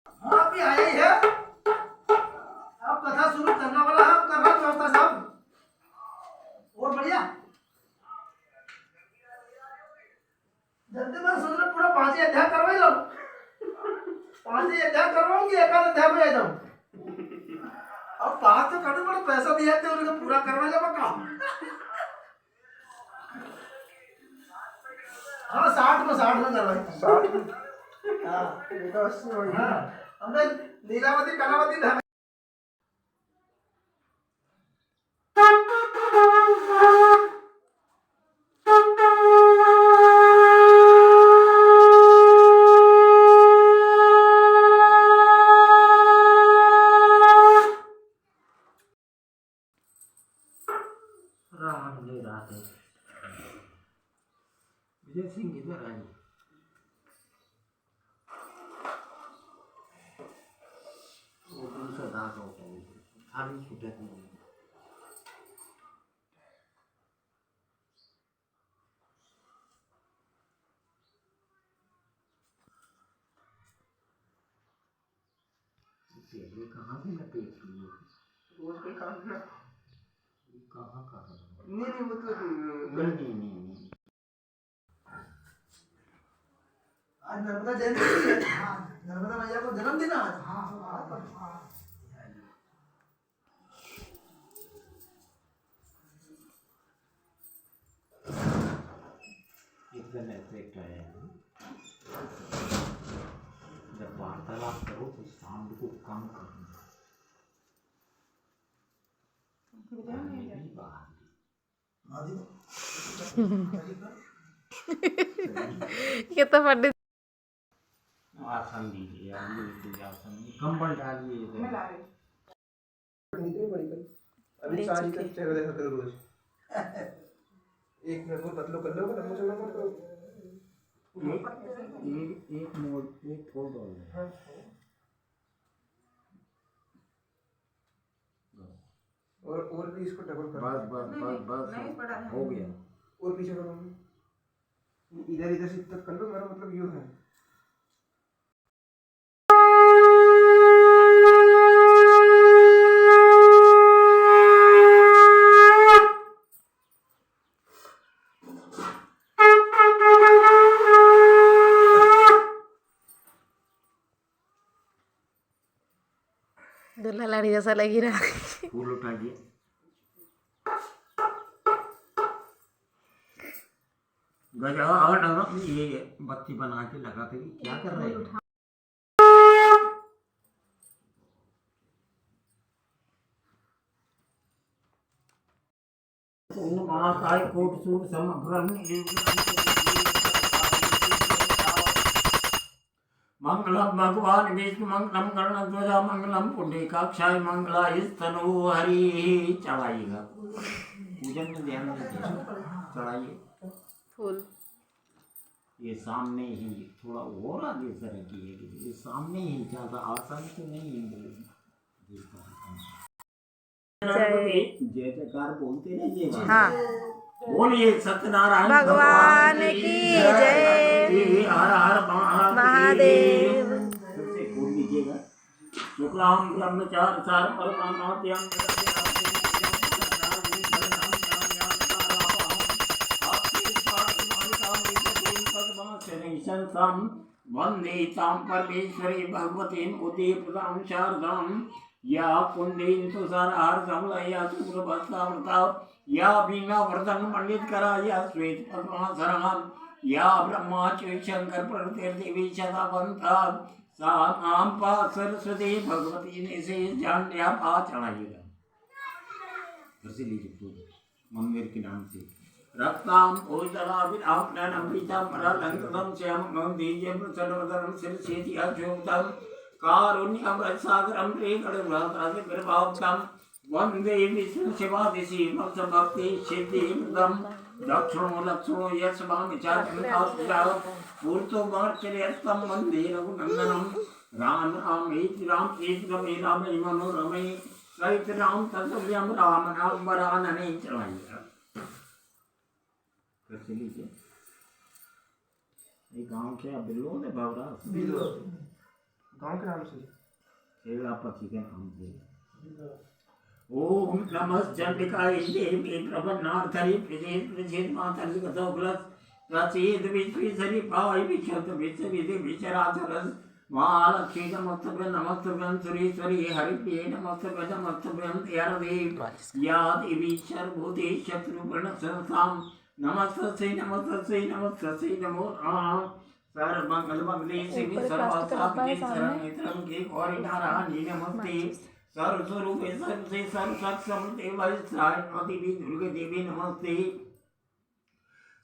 हाँ अभी आए ही है। अब कथा शुरू करने वाला है, कर रहा व्यवस्था सब और बढ़िया। जल्दी मैं सोच रहा पूरा 5 ही अध्याय करवाई लो। 5 ही अध्याय करवाऊंगी, एक आध अध्याय में आ जाऊं। अब 5 तो करने पड़े, पैसा दिया थे उनको पूरा करवा ले काम। हाँ 60 में करवाई। 60 में हाँ बेटा 80 हो गया। हमने लीलावती कलावती धन राम ने राधे विजय सिंह इधर आई। वो दूसरा दांत होता है, थाली छूटती नहीं। ये कहाँ से लपेट लिए? रोज कोई काम ना कहाँ कहाँ? नहीं मतलब नहीं आज नर्मदा जयंती है। हाँ नर्मदा मैया को जन्मदिन है आज। हाँ एकदम इफेक्ट आया है। जब वार्तालाप करो तो साउंड को कम करना। ये तो पंडित आसन दीजिए, आसन कंबल डालिए। अभी सारी का चेहरा देखा करो रोज। एक मिनट को पतलो कर लो ना मुझे ना तो एक मोड़ एक फोड़ दो। और भी इसको डबल कर। बस हो गया। और पीछे करो, इधर से तक कर लो, मेरा मतलब यूं है। दूल्हा लाड़ी जैसा लगी रहा। फूल उठा दिया। गजा और ये बत्ती बना के लगाते क्या कर रहे हैं? महाकाय कोट सूट मंगलम भगवान विष्णु मंगलम गरुड़ध्वजा मंगलम पुंडरीकाक्षाय मंगलाय तनु हरि। चढ़ाइएगा, पूजन में ध्यान दीजिए, चढ़ाइए फूल। ये सामने ही थोड़ा और आगे से रखिए, ये सामने ही, ज़्यादा आसान तो नहीं है। जय जयकार बोलते रहिए। हाँ बोलिए सत्यनारायण भगवान की जय। हर हर महादेव। सबसे खोल लीजिएगा। शुक्लाम ब्रह्मचार सार परमात्म्यम वंदे तां परमेश्वरी भगवतीं उदयप्रदां शारदां या पुण्येन तुषारहार कमलया शुभ्रवस्त्रावृता या वीणावर्धन पंडितकरा या श्वेत पद्मासना या ब्रह्माच्युत शंकर प्रकृतिर्देवी सदावंता सा मां पा सरस्वती भगवती ने से जान्या पा। चढ़ाइएगा, घर से लीजिए पूजा मंदिर के नाम से। रक्ताम ओजला विराम नमृता मरलंकरम श्यामं दीजे प्रसन्नवदनं शिरसेति अच्युतं कारुण्यं रसागरं प्रियकरव्रतादि प्रभावतं वन्दे विष्णु शिवादिशिवं भक्ति सिद्धिप्रदं दक्षिणो लक्ष्मणो यस्वामि चाचमनास्ता पूर्तो मार्चर्यस्तं वन्दे रघुनन्दनं राम रामेति रामे रामे मनोरमे सहित राम तत्सव्यं राम नाम वरानने। चढ़ाइएगा, कैसे लीजिए। ये गाँव क्या बिल्लो ने बाबरा गाँव के नाम से सेनापति के नाम से। ओम नमः चंडिकाय देवी प्रपन्नार्थरि प्रजेत मातरि गतोग्लस प्रचेद विश्वेश्वरी पाय विक्षत विश्वविदे विचराचरस महालक्ष्मी नमस्तभ्य नमस्तभ्यं सुरेश्वरी हरिप्रिये नमस्तभ्य नमस्तभ्यं यारदेव या देवी सर्वभूतेषु शत्रुघ्नसंस्थां नमस्तस्यै नमस्तस्यै नमस्तस्यै नमो नमः सर्वमंगलमंगले शिवे सर्वासाधिके शरणेत्रं के गौरी नारायणी नमस्ते सर्वस्वरूपे सर्वसे सर्वशक्तिसमृद्धे वैश्रायणवती दुर्गे देवी नमस्ते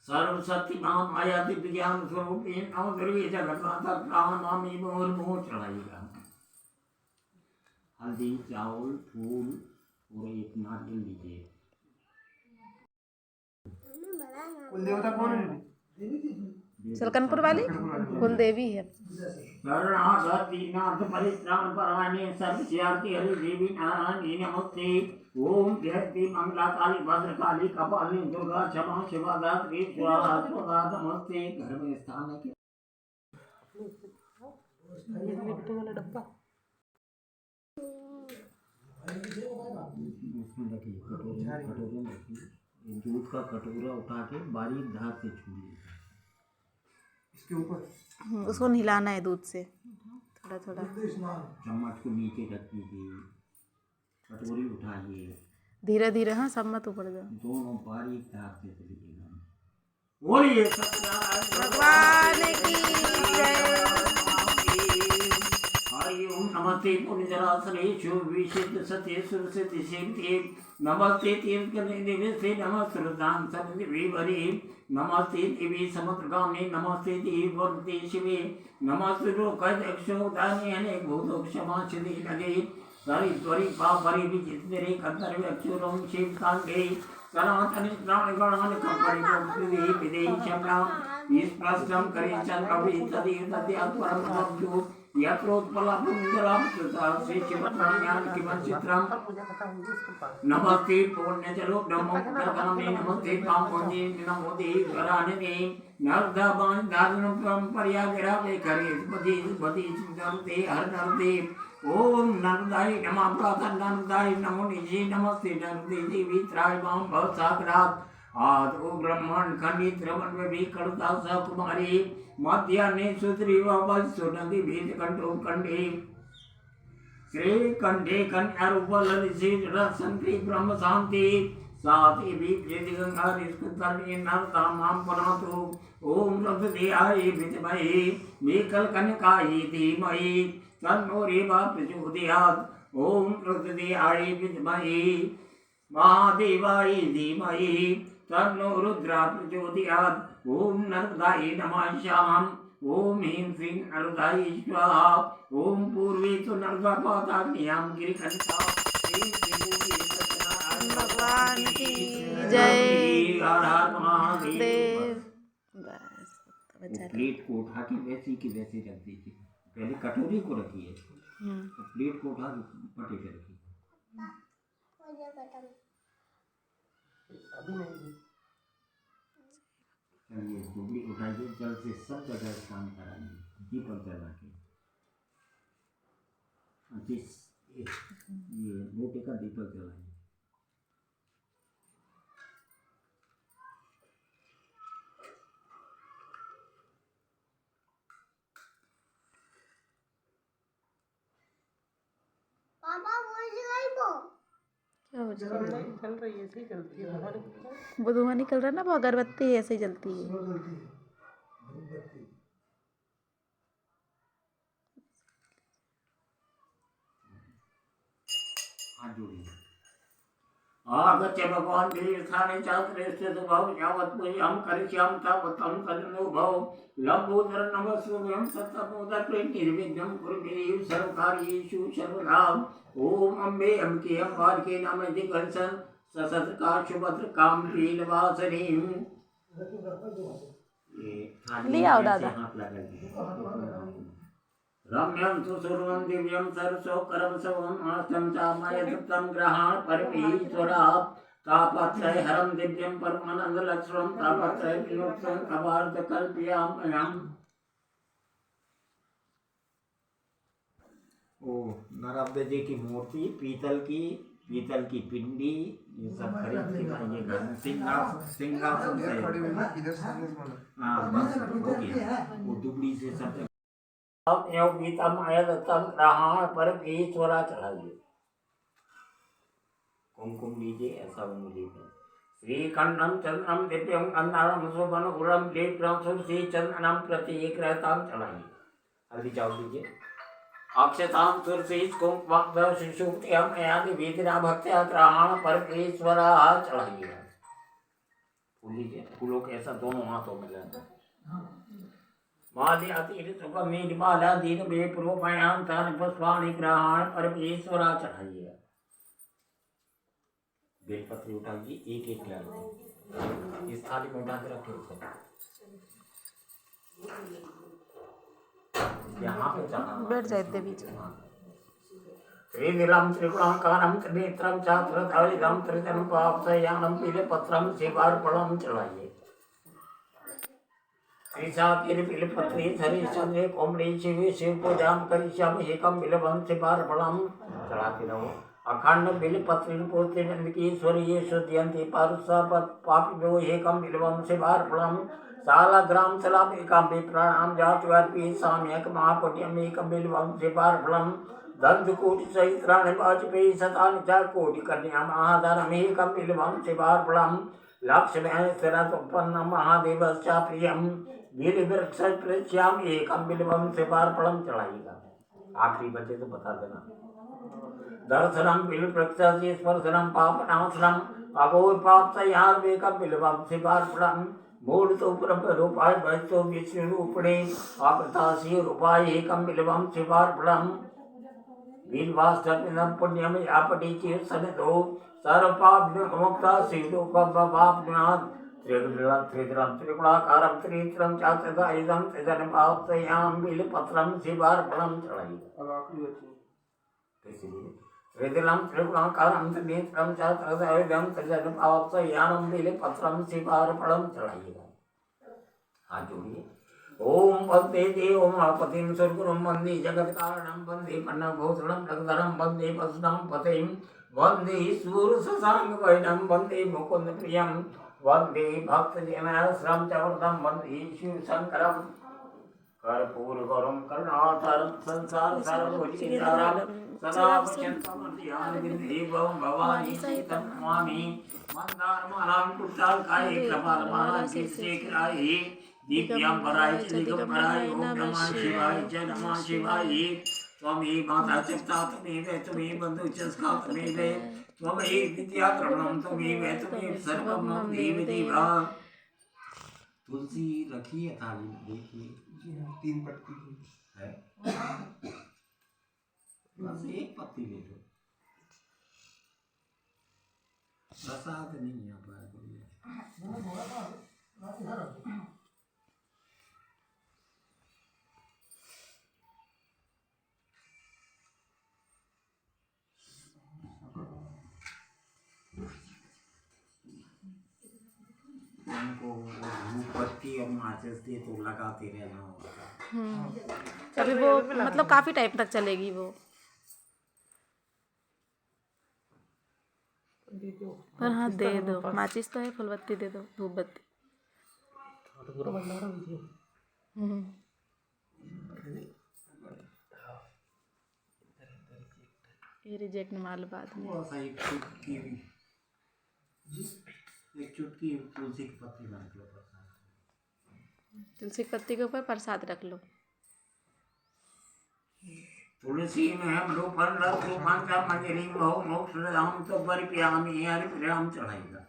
सर्वशक्तिमान माया दिव्य ज्ञान स्वरूपे नव दुर्गे जगन्माता प्रणामामि मुहुर्मुहुः चढ़ाइएगा। हल्दी चावल फूल और एक नारियल लीजिए। कुल देवता कौन है? सलकनपुर वाली कुल देवी है। शरणागतिनाथ परित्राण परायणे सर्वस्यार्ति हरि देवी नारायणी नमस्ते। ओम जयति मंगला काली भद्रकाली कपालिनी दुर्गा क्षमा शिवा गात्री स्वाहा स्वाहा नमस्ते। घर में स्थान है क्या? उसमें रखिए कटोरे में रखिए। दूध का कटोरा उठा के बारीक धार से छूलिए इसके ऊपर उसको हिलाना है दूध से थोड़ा थोड़ा। चम्मच को नीचे रख दीजिए, कटोरी उठाइए, धीरे धीरे। हाँ सब मत ऊपर जाओ। दोनों बारीक धार से चलिएगा। बोलिए सत्यनारायण भगवान की जय। हरि ओम नमस्ते पुण्यजलाशरेषु विशुद्ध सत्य सुरसिद्धि सेवते नमस्ते तीर्थकने देवस्ते नमस्कृतां सर्वदेवीवरे नमस्ते देवी समुद्रगामिने नमस्ते देवी वरदे शिवे नमस्ते लोकदक्षोदाने अनेक भूतो क्षमाचिदे लगे सरिद्वरि पापरि विचित्रे कन्तर्व्यक्षुरं शिवकाण्डे सनातनि प्राणगणान् कम्परिगोप्तिदे विदेहि शम्नां स्पष्टं करे चन्द्रवि तदेव तद्यात्परं लब्धु यत्रोत्पलपुञ्जलाप्तुता श्रीशिवप्राण्यान्किमच्चित्रं नमस्ते पुण्यजलो ब्रह्मपुत्रकामे नमस्ते पाम्पुञ्जे नमो देवरानने नर्मदाबान्धारणं पर्यागिरावे करे बदी नर्मदे हर नर्मदे ओम नर्मदाय नमः प्रातः नर्मदाय नमो निजे नमस्ते नर्मदे देवी त्रायमां भवसागरात् आदो ब्रह्मांड खंडित रमन में भी कड़ता सा कुमारी मध्यान्हे सुत्रीव वसुनदी भेद कंठो कंडे श्री कंडे कन्या रूप ललित रसंति ब्रह्म शांति साथी भी भेद गंगा निष्कुतर्णी नरता माम पनातु ओम रसदेहाय विद्महे मेकल कनकाय धीमहि तन्नो रेवा प्रचोदयात् ओम रसदेहाय विद्महे महादेवाय धीमहि तन्नो रुद्रा प्रचोदयात् ओम नर्मदाय नमः श्याम ओम ह्रीं श्रीं नर्मदाय स्वाहा ओम पूर्वे तो नर्मदा पाताग्न्यां गिरिकंठा ह्रीं त्रिभुवने सत्यनारायण भगवान की जय। हर हर महादेव। देव बस प्लेट को उठा के वैसी की वैसी रख दीजिए। पहले कटोरी को रखिए, प्लेट को उठा के पटे पे रखिए। अभी नहीं चलिए डुबली उठाइए, जल से सब जगह स्नान कराइए दीपक जला के। ये लोटे का दीपक जलाइए। क्या हो चल रही है? ऐसे ही जलती है। वो धुआं निकल रहा है ना, वो अगरबत्ती ऐसे ही जलती है। हाथ जोड़िए। आगच्छ भगवान देवस्थाने चात्रेष्ठ भव यावत् पूजयाम करिष्याम तावत् तं तदनुभव लंबोदर नमस्वयं सत्तमोदर प्रेम निर्विघ्नं कुरु मे सर्वकार्येषु सर्वदा। ओम अम्बे अम्बिके अम्बालिके नमः दिग्गंसन सशस्त्रका सुभद्रकां लीलवासनीं। ले आओ दादा। हाथ लगा दीजिए। रम्यं सुसुरवं दिव्यं सरसोकरं सवं आस्तं चामयतं ग्रहाण परमेश्वरात् तापत्रय हरं दिव्यं परमानन्दलक्ष्मणं तापत्रय विमुक्तं कपार्थकल्प्याम्यहम्। वो नर्मदे जी की मूर्ति पीतल की पिंडी ये सब खरीद के लाइए घर में। सिंहासन से खड़ी हुई ना इधर सामने से माना। हाँ बस हो गया। वो दुबड़ी से सब अब एवं गीतम अयतम ग्रहण पर ईश्वरा चढ़ाइए। कुमकुम लीजिए ऐसा उंगली में। श्रीखंडम चंद्रम दिव्यम गंधारम सुबन गुरम दीप्तम सुरसी चंदनम प्रति एक रहताम चढ़ाइए। हल्दी चावल दीजिए। अक्षताम तुलसी कुंकुम शिशुक्तियम आदि विधिना भक्त्या ग्रहण पर ईश्वरा चढ़ाइए। फूल लीजिए। फूलों के ऐसा दोनों हाथों में लेना। माली अतीत सुगमी माला दीन बे पूर्वयाम तन पुष्पाणि ग्रहण पर ईश्वरा चढ़ाइए। बेलपत्री उठाइए एक एक लाइए। इस थाली में उठा के रखे उसको यहाँ पे चढ़ाना। बैठ जाते बीच में। त्रिनीलम त्रिगुणाकारम त्रिनेत्रम चातुर्दयम त्रिजन पापयानम पीलपत्रम शिवार्पणम चढ़ाइए। त्रिशातिर बिलपत्री हरिश्चंद्र कोमड़ी शिव शिव पूजा करिष्यामि एकम बिलवम शिवार्पणम चढ़ाते रहो। अखंड बिलपत्री पूर्ति नंदकी ईश्वरीय शुद्धियंति पारुषा पापिभ्यो एकम बिलवम शिवार्पणम सालग्राम सलाम एकम विप्रणाम जातवर्पी साम्यक महापुण्यम एकम बिलवम शिवार्पणम दंतकोटि सहस्राणि वाजपेयी शतानि च कोटि कन्या महाधरम एकम बिलवम शिवार्पणम लक्ष्मी सरसोत्पन्न महादेवश्च प्रियम गिरिवृक्ष प्रश्याम एकम बिलवम शिवार्पणम चढ़ाइएगा। आखिरी बचे तो बता देना। दर्शनम बिलवृक्ष स्पर्शनम पापनाशनम अघोर पापयार एकम बिलवम शिवार्पणम मूर्तो रूपाय वैष्णो विष्णु रूपणे आकृतासी रूपाय एकम बिलवम शिवार्पणम बिलवास्तव पुण्यम यापटी सनिधो सर्वपापमुक्ता सिद्धो पापनाथ त्रिगुणाकारम त्रित्रम चातुर्दयम त्रिजन पापयाम बिलपत्रम शिवार्पणम चढ़ाइए। अब आखिरी बची त्रिदिलम त्रिगुणाकारम त्रिनेत्रम चातुर्दयम त्रिजन पापयाम बिलपत्रम शिवार्पणम चढ़ाइएगा। हाथ जोड़िए। ओम वंदे देव महापतिं सुरगुरुं वंदे जगत्कारणं वंदे पन्नभूषणं जगधरं वंदे वसुधां पतिं वंदे सूरशशांक वैनं वंदे मुकुंद प्रियं वंदे भक्तजनाश्रम चवर्धं वंदे शिवशंकरं कर्पूरगौरं करुणावतारं संसार सारभूतिसारं सदा पश्यन्तं भवानी सीतं नमामि मंदारमालां कुशालकायै कृपालमालां शेखरायै दीप्यंबराय च दिगंबराय ओम नमः शिवाय च नमः शिवाय। त्वमेव माता चित्ता त्वमेव बंधु च स्का त्वमेव विद्या द्रवणं त्वमेव सर्वं मम देव देवा। तुलसी रखी है थाली में देखिए। जी हाँ 3 पत्ती की है। बस एक पत्ती ले लो। प्रसाद नहीं आ पाया उनको धूपबत्ती और माचिस दे तो लगाते रहना होगा। अभी वो मतलब काफी टाइम तक चलेगी वो। पर हाँ दे दो। माचिस तो है, फुलबत्ती दे दो, धूप बत्ती। ये रिजेक्ट माल बाद में। एक चुटकी तुलसी की पत्ती रख लो। तुलसी की पत्ती के ऊपर प्रसाद रख लो। तुलसी में हम रूपन रूपान का मंजरी महो मोक्ष राम तो परिप्यामी हरि प्रियाम चढ़ाएगा।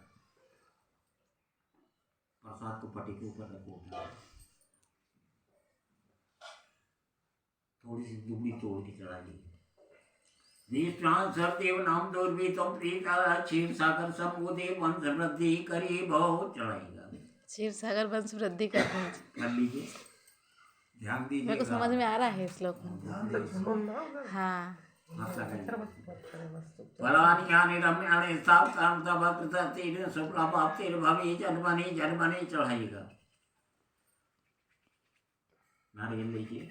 प्रसाद को पट्टी के ऊपर रखो। थोड़ी सी दुबली तोड़ के चढ़ाइए। निष्ठान सरदेव नाम दुर्वी तुम प्रीता क्षीर सागर समुदे वंश वृद्धि करी बहु चढ़ाएगा। क्षीर सागर वंश वृद्धि कर लीजिए। ध्यान दीजिए। मेरे को समझ में आ रहा है श्लोक। हाँ फलानि यानि रम्यानि स्थावतानि तवकृततीर शुक्लापाप्तिर भवि जन्मनि चढ़ाइएगा। नारियल लीजिए।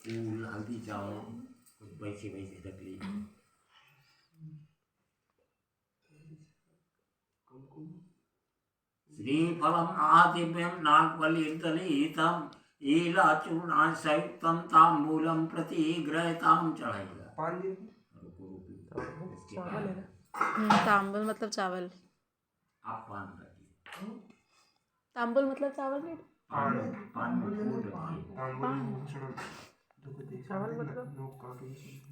फूल हल्दी चावल कुछ वैसे वैसे रख लीजिए। श्रीफलम आदिव्यम नागवलीर्दलितम ईलाचूर्णासयुक्तम तांबूलम प्रति ग्रहताम चढ़ाइएगा। पान जी तांबुल मतलब चावल। आप पान रखिए। तांबुल मतलब चावल नहीं। पान में फूल रखिए।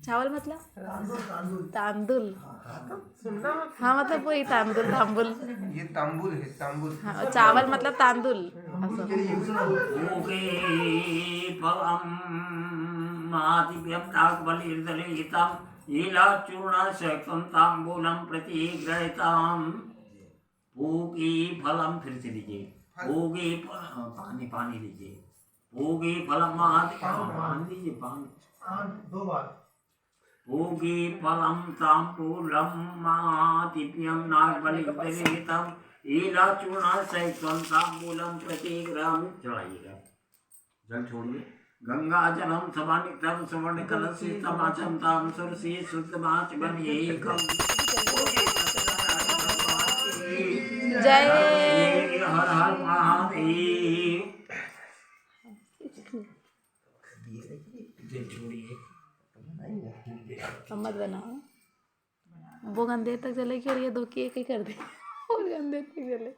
चावल मतलब तांदुल। हाँ मतलब वही तांदुल तांबुल। ये तांबुल है, तांबुल। हाँ, चावल मतलब तांदुल। आदिव्यम नागवलीर्दलितम ईलाचूर्णासयुक्तम तांबूलम प्रति ग्रहताम। भोगी फलम, फिर से लीजिए। भोगी पानी पानी लीजिए। भोगी फलम पान लीजिए। पान 2 बार। भोगी फलम तांबूलम आदिव्यम नागवलीर्दलितम ईलाचूर्णासयुक्तम तांबूलम प्रति ग्राम चढ़ाइएगा। जल छोड़िए। गंगा जलम समानितम सुवर्ण कलश समाचम ताम सुरसी शुद्धमाच बनिएकम। जय हर हर महादेव। जल छोड़िए। मत बनाओ। वो गंदे तक जलेगी और ये 2 की 1 ही कर दे और गंदे तक जले।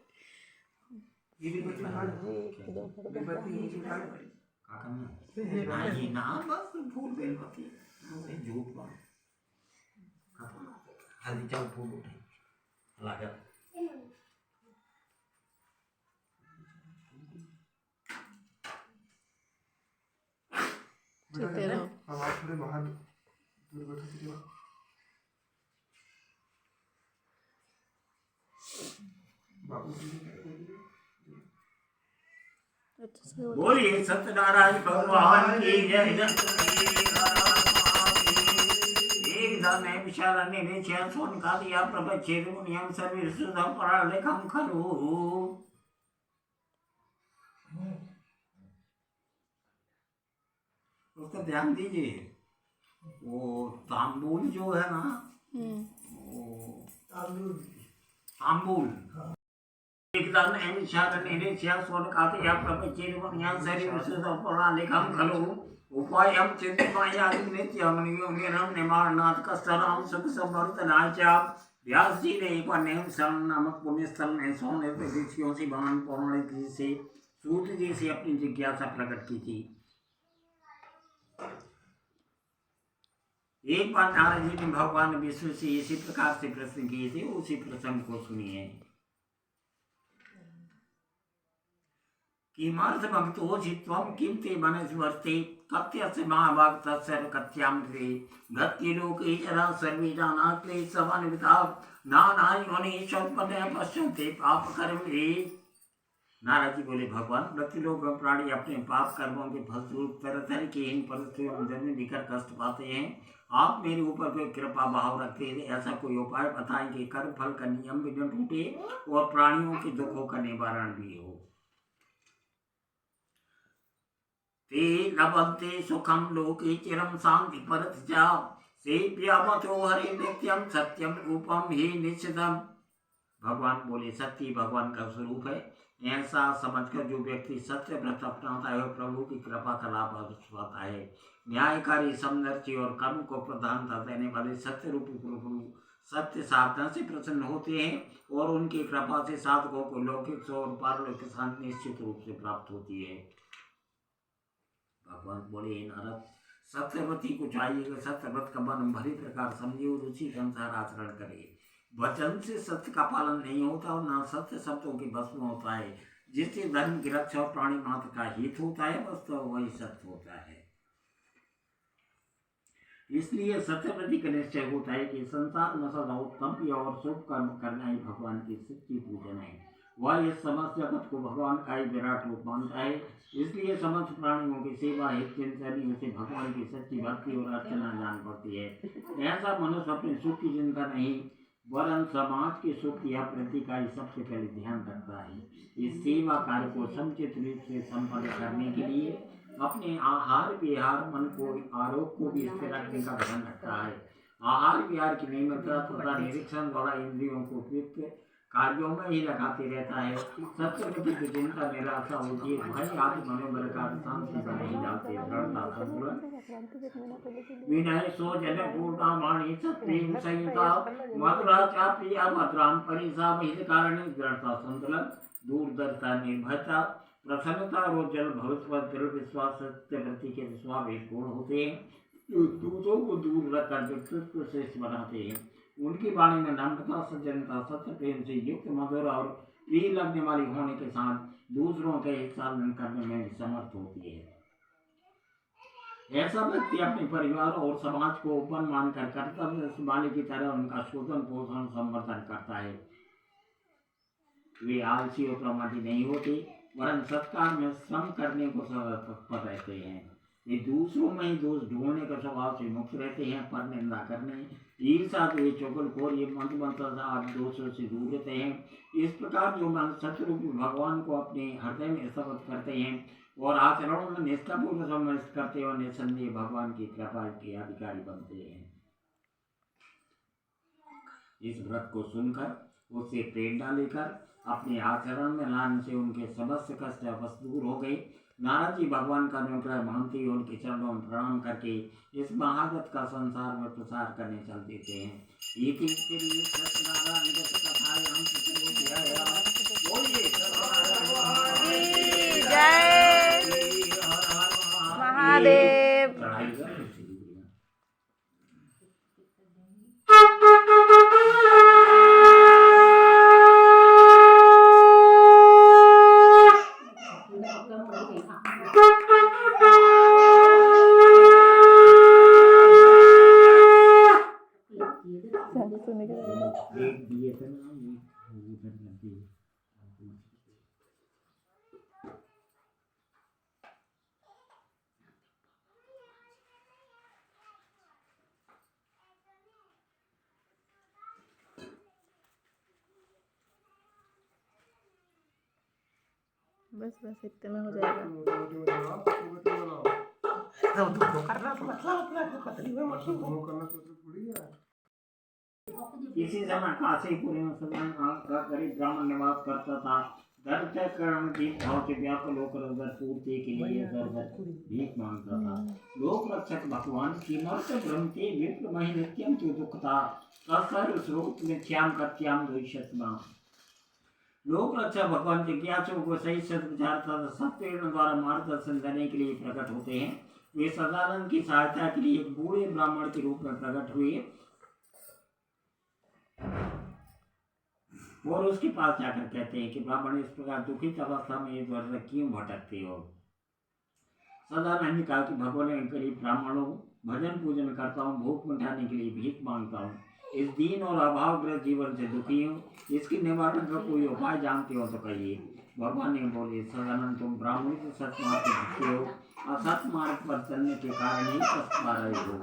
नहीं ना बस फूल बेलपति झूठ बात। हल्दी चावल फूल उठे लागत। चलते रहो। हम आप थोड़े बाहर दूर बैठो कीजिए। बाबू अच्छे से बोलो। बोलिए सत्यनारायण भगवान की जय। एक धर्मे विशारण्य निश्चय सोन का दिया प्रपंचेत मुनियम सर्वे सुधम परालेखम खलु। उसका ध्यान दीजिए। वो तांबूल जो है ना, वो तांबूल एकदम एनिशारण्य निश्चय सोन का दिया प्रपंचेत मुनियम सर्वे सुधम परालेखम खलु। उपायम चिंतमायादि नित्यम नियम निमारणात् कस्तराम सुख संवर्धनाय च। व्यास जी ने एक बार नेम शरण नामक पुण्य स्थल में 100 ऋषियों से भगवान पौराणिक जी से सूत जी से अपनी जिज्ञासा प्रकट की थी। एक बार नारद जी ने भगवान विष्णु से इसी प्रकार से प्रश्न किए थे। उसी प्रसंग को सुनिए। किमर्थ भक्तो चित्वम किम ते मनस्वर्ते कत्यस्य महाभाग तत्सर्व कथ्यामृते गति लोके यदा सर्वे जाना क्लेश समन्विता नानायोनि स्वल्पने पश्यन्ते पाप कर्मे। नारद जी बोले भगवान व्यक्ति लोग प्राणी अपने पाप कर्मों के फलस्वरूप तरह तरह के इन परिस्थितियों में जन्म लेकर कष्ट पाते हैं। आप मेरे ऊपर कोई कृपा भाव रखते हैं, ऐसा कोई उपाय बताएं कि कर्म फल का नियम भी न टूटे और प्राणियों के दुखों का निवारण भी हो। ते लभन्ते सुखम लोके चिरम शांति परत च सेव्यामतो हरे नित्यम सत्यम रूपम ही निश्चितम। भगवान बोले सत्य भगवान का स्वरूप है। ऐसा समझकर जो व्यक्ति सत्य व्रत अपनाता है प्रभु की कृपा का लाभ पाता है। न्यायकारी समदर्शी और कर्म को प्रधानता देने वाले सत्य रूपी प्रभु सत्य साधना से प्रसन्न होते हैं और उनकी कृपा से साधकों को लौकिक और पारलौकिक शांति निश्चित रूप से प्राप्त होती है। भगवान बोले नारद सत्यवती को चाहिए सत्यव्रत का मन भली प्रकार समझे और उसी के अनुसार आचरण करे। वचन से सत्य का पालन नहीं होता और न सत्य शब्दों के बस में होता है। जिससे धर्म की रक्षा और प्राणी मात्र का हित होता है बस तो वही सत्य होता है। इसलिए सत्यव्रती का निश्चय होता है कि संसार में सदा उत्तम और शुभ कर्म करना ही भगवान की सच्ची पूजन है। वह इस समस्त जगत को भगवान का ही विराट रूप मानता है। इसलिए समस्त प्राणियों की सेवा हित चिंतन उसे भगवान की सच्ची भक्ति और अर्चना जान पड़ती है। ऐसा मनुष्य अपने सुख की चिंता नहीं वरन समाज के सुख या प्रति का ही सबसे पहले ध्यान रखता है। इस सेवा कार्य को समुचित रूप से संपन्न करने के लिए अपने आहार विहार मन को आरोग्य को भी स्थिर रखने का ध्यान रखता है। आहार विहार की नियमितता तथा निरीक्षण द्वारा इंद्रियों को उपयुक्त कार्यों में ही लगाते रहता है। सत्यवती की चिंता निराशा होती है, भय आदि मनोबल का शांति से नहीं जाते। दृढ़ता संतुलन विनय सो जन पूर्णा वाणी सत्प्रेम संयुता मधुरा चाप्रिया मधुराम परिसा महित कारणे दृढ़ता संतुलन दूरदर्शिता निर्भयता प्रसन्नता और जल भविष्य दृढ़ विश्वास सत्यवती के स्वाभाविक गुण होते हैं जो दूसरों को दूर रखकर व्यक्तित्व श्रेष्ठ बनाते हैं। उनकी वाणी में नम्रता सज्जनता सत्य प्रेम से युक्त मधुर और प्रिय लगने वाली होने के साथ दूसरों के हित साधन करने में भी समर्थ होती है। ऐसा व्यक्ति अपने परिवार और समाज को उपन मानकर कर्तव्य वाले की तरह उनका शोधन पोषण संवर्धन करता है। वे आलसी और प्रमादी नहीं होते, वरन सत्कार में श्रम करने को सदा तत्पर रहते हैं। वे दूसरों में ही दोष ढूंढने के स्वभाव से मुक्त रहते हैं, पर निंदा करने ईर्षा द्वेष चुगलखोर ये मंत्र आदि दोषों से दूर रहते हैं। इस प्रकार जो मन सतरूपी भगवान को अपने हृदय में स्थापित करते हैं और आचरणों में निष्ठापूर्वक समर्पित करते हैं, निसंदेह भगवान की कृपा के अधिकारी बनते हैं। इस व्रत को सुनकर उससे प्रेरणा लेकर अपने आचरण में लाने से उनके समस्त कष्ट अवश्य दूर हो गए। नारद जी भगवान का अनुग्रह मानते हुए उनके चरणों में प्रणाम करके इस महाव्रत का संसार में प्रसार करने चल देते हैं। जय महादेव। बस बस इतने में हो जाएगा। इसी समय काशीपुर में सदन का गरीब ब्राह्मण निवास करता था। दर्शकरण की भाव से व्याकुल होकर उधर पूर्ति के लिए भीख मांगता था। लोक रक्षक भगवान की मर्त भ्रमते विप्र मही नित्यम तो दुखता असर स्रोत में श्याम कत्याम द्विशतमा। लोक रक्षक भगवान जिज्ञासुओं को सही सदविचार तथा सत्प्रेरणा द्वारा मार्गदर्शन देने के लिए प्रकट होते हैं। वे सदानंद की सहायता के लिए एक बूढ़े ब्राह्मण के रूप में प्रकट हुए और उसके पास जाकर कहते हैं कि ब्राह्मण इस प्रकार दुखित अवस्था में इधर क्यों भटकते हो। सदानंद ने कहा कि भगवान गरीब ब्राह्मणों भजन पूजन करता हूँ, भूख मिटाने के लिए भीख मांगता हूँ, इस दीन और अभावग्रस्त जीवन से दुखी हूँ, इसके निवारण का कोई उपाय जानते हो तो कहिए। भगवान ने बोले, सदानंद तुम ब्राह्मण से सत्मार्ग से भटके हो, असत मार्ग पर चलने के कारण ही कष्ट पा रहे हो।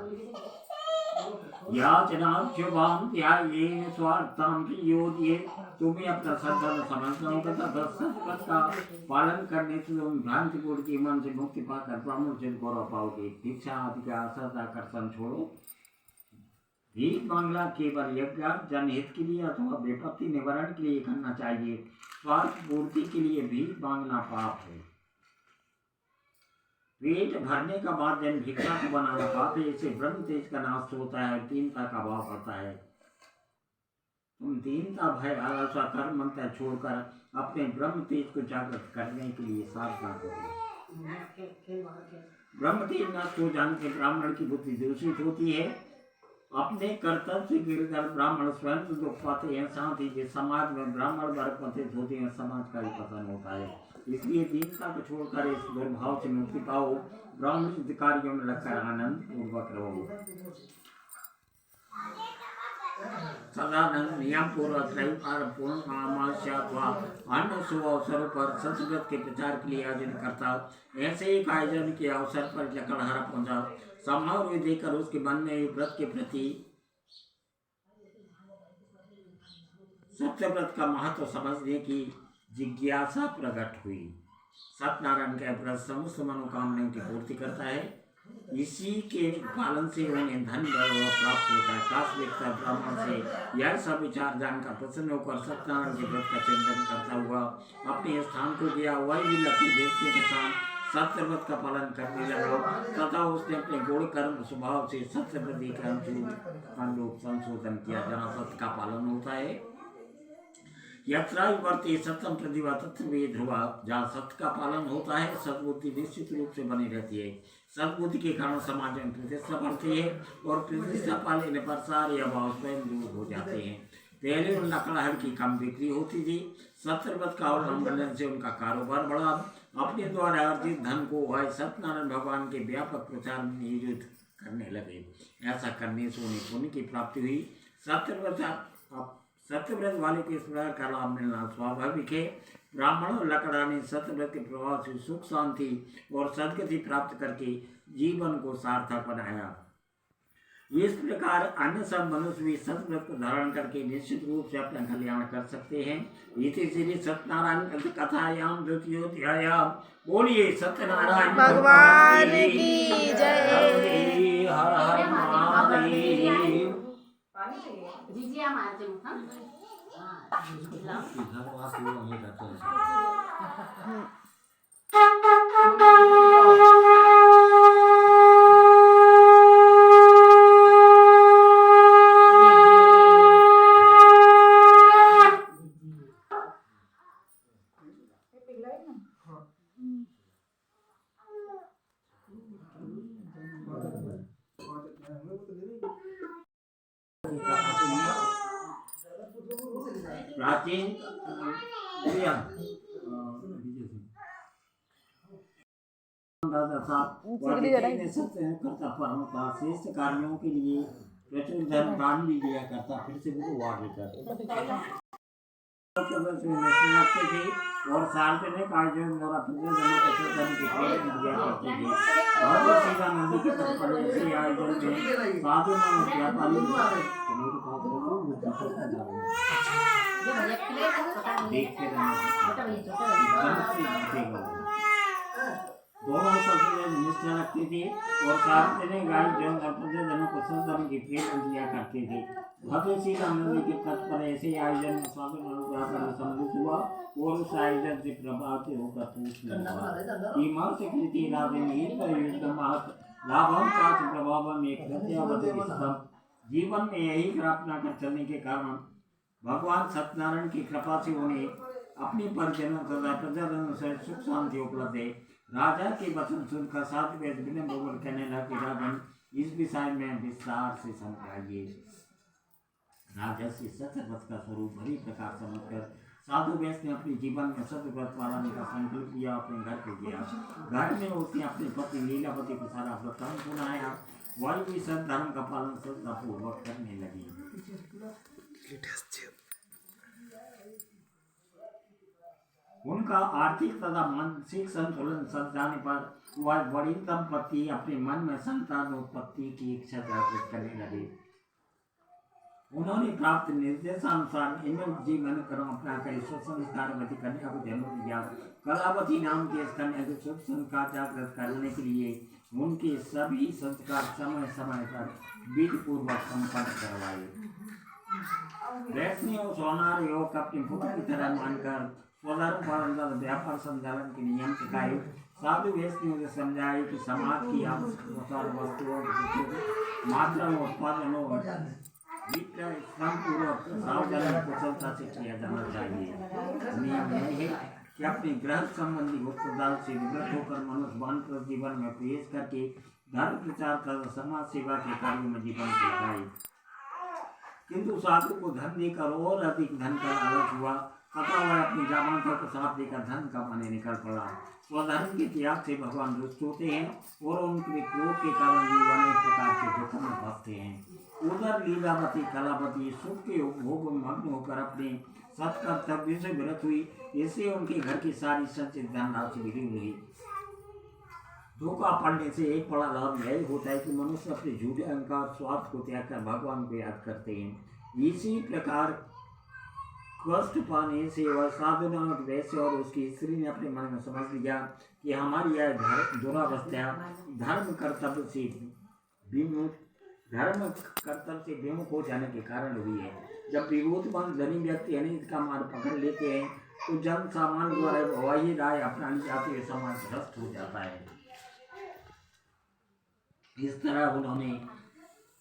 याचनाभ्युभाम त्यागे स्वार्थाम योद्ये। तुम्हें अपना सत्धर्म समझना होगा तथा सत्पथ का पालन करने से तुम भ्रांतिपूर्ण के मन से मुक्ति पाकर ब्राह्मण से गौरव पाओगे। भिक्षा आदि का असत आकर्षण छोड़ो। भीख मांगना केवल यज्ञ जनहित के लिए अथवा विपत्ति निवारण के लिए करना चाहिए। स्वार्थ पूर्ति के लिए भीख मांगना पाप है। पेट भरने का बाद जन भिक्षा को बनाना पाते, इससे ब्रह्म तेज का नाश होता है, दीनता का भाव बढ़ता है। तुम दीनता भय आलसा कर्म मंत्र छोड़कर अपने ब्रह्म तेज को जागृत करने के लिए साधना करो। ब्रह्म तेज नष्ट हो जाने से ब्राह्मण की बुद्धि दूषित होती है। अपने कर्तव्य से गिरकर ब्राह्मण स्वयं से दुख पाते हैं, साथ ही जिस समाज में ब्राह्मण वर्ग पतित होते हैं समाज का ही पतन होता है। इसलिए दीनता को छोड़कर इस दुर्भाव से मुक्ति पाओ। ब्राह्मण कार्यों में लगकर आनंद पूर्वक रहो। सदानंद नियम पूर्वक रविवार पूर्णमास्या अन्य शुभ अवसरों पर संस्कृत के प्रचार के लिए आयोजन करता। ऐसे एक आयोजन के अवसर पर लकड़हारा पहुंचा। समारोह देकर उसके मन में व्रत के प्रति सत्यव्रत का महत्व समझने की जिज्ञासा प्रकट हुई। सत्यनारायण का व्रत समस्त मनोकामनाओं की पूर्ति करता है। इसी के पालन से उन्हें धन प्राप्त होता है। काश्मीर ब्राह्मण से यह सब विचार जानकर प्रसन्न होकर सत्यनारायण के व्रत का चिंतन करता हुआ अपने स्थान को गया। वही भी लकड़ी बेचने के साथ सत्यव्रत का पालन करने लगा तथा उसने अपने गुण कर्म स्वभाव से सत्यव्रती का अनुरूप संशोधन किया, जहाँ सत्य का पालन होता है। यत्रावर्ते सत्यम प्रतिभा तत्वे ध्रुवा, जहाँ सत्य का पालन होता है सद्बुद्धि निश्चित रूप से बनी रहती है। सद्बुद्धि के कारण समाज में प्रतिष्ठा बढ़ती है और प्रतिष्ठा पा लेने पर सारे अभाव स्वयं दूर हो जाते हैं। पहले उन लकड़ाहट की कम बिक्री होती थी। सत्यव्रत का अवलंबन से उनका कारोबार बढ़ा। अपने द्वारा अर्जित धन को वह सत्यनारायण भगवान के व्यापक प्रचार में नियोजित करने लगे। ऐसा करने से उन्हें पुण्य की प्राप्ति हुई। सत्यव्रत वाले को इस प्रकार का लाभ मिलना स्वाभाविक है। ब्राह्मण और लकड़ाने सत्यव्रत के प्रभाव से सुख शांति और सदगति प्राप्त करके जीवन को सार्थक बनाया। इस प्रकार अन्य सब मनुष्य भी सत्यव्रत को धारण करके निश्चित रूप से अपना कल्याण कर सकते हैं। इति श्री सत्यनारायण कथायाम द्वितीयोध्यायाम। बोलिए सत्यनारायण भगवान की जय। हर हर महादेव। जिजिया मारते हो हाँ प्राचीन करता परमता श्रेष्ठ कार्यों के लिए प्रचुर धन दान भी दिया करता। फिर से वो आगे करते थे और सार्वजनिक आयोजन द्वारा प्रचुर धन की प्रेरणा दिया करते थे। भगवत सीता नदी के तट पर ऐसे आयोजन में साधु व्यापारी देखते दोनों सबसे निष्ठा रखते थे और सार्वजनिक आयोजन और प्रजनों को सदन की प्रेरणा दिया करते थे। भगवत सीता नदी के तट पर ऐसे आयोजन में साधु व्यापारी सम्मिलित हुआ और उस आयोजन से प्रभावित होकर पूछने लगा कि मर्त्य कृति लाभम का प्रभाव में जीवन में यही प्रार्थना कर चलने के कारण भगवान सत्यनारायण की कृपा से उन्हें अपनी परिजनों तथा प्रजाजनों से सुख शांति उपलब्ध है। राजा के वचन सुनकर साधु विनम्र होकर कहने लगे, राजन इस विषय में विस्तार से समझाइए। राजा से सत्यव्रत का स्वरूप भली प्रकार समझकर साधु वैश्य ने अपने जीवन में सत्यव्रत पालने का संकल्प किया। अपने घर पे गया। घर में उसने अपनी पत्नी लीलावती को सारा वृत्तांत सुनाया। वही भी सद्धर्म का पालन श्रद्धापूर्वक करने लगी। उनका आर्थिक तथा मानसिक संतुलन सध जाने पर वह बड़ी दंपति अपने मन में संतान उत्पत्ति की इच्छा जागृत करने लगे। उन्होंने प्राप्त निर्देशानुसार इनमें जीवन क्रम अपना कर संस्कारवती कन्या को जन्म दिया। कलावती नाम के इस कन्या के शुभ संस्कार जागृत करने के लिए उनके सभी संस्कार समय समय पर विधि पूर्वक संपन्न करवाए। वैष्णव सोनार योग अपने पुत्र की तरह मानकर स्वधर्म पालन व्यापार संचालन के नियम सिखाए। साधु वैष्णव ने समझाए कि समाज की आवश्यक वस्तुओं मात्रा उत्पादनों पूर्वक सावधानी कुशलता से किया जाना चाहिए। नियम यह है कि अपने ग्रह संबंधी वस्तुदान से विगत होकर मनुष्य वन जीवन में प्रवेश करके धर्म प्रचार कर समाज सेवा के कार्यों में जीवन बिताए। किंतु साधु को धन देकर और अधिक धन का लालच हुआ तथा वह अपनी जामानतों को साथ देकर धन कमाने निकल पड़ा। स्वधर्म के त्याग से भगवान रुष्ट होते हैं और उनके क्रोध के कारण जीव अनेक प्रकार के दुखों में फंसते हैं। उधर लीलावती कलावती सुख के उपभोग में मग्न होकर अपने सत्कर्तव्य से विरत हुई। इससे उनके घर की सारी संचित धन राशि विलीन हुई। धोखा पड़ने से एक बड़ा लाभ यही होता है कि मनुष्य अपने झूठे अहंकार स्वार्थ को त्याग कर भगवान को याद करते हैं। इसी प्रकार कष्ट पाने से वह साधु नामक वैश्य और उसकी स्त्री ने अपने मन में समझ लिया कि हमारी यह दुरावस्था धर्म कर्तव्य से विमुख हो जाने के कारण हुई है। जब विरोधवान धनी व्यक्ति अनित का मार्ग पकड़ लेते हैं तो जन सामान्य द्वारा वही राय अपनानी जाती है, समाज भ्रष्ट हो जाता है। इस तरह उन्होंने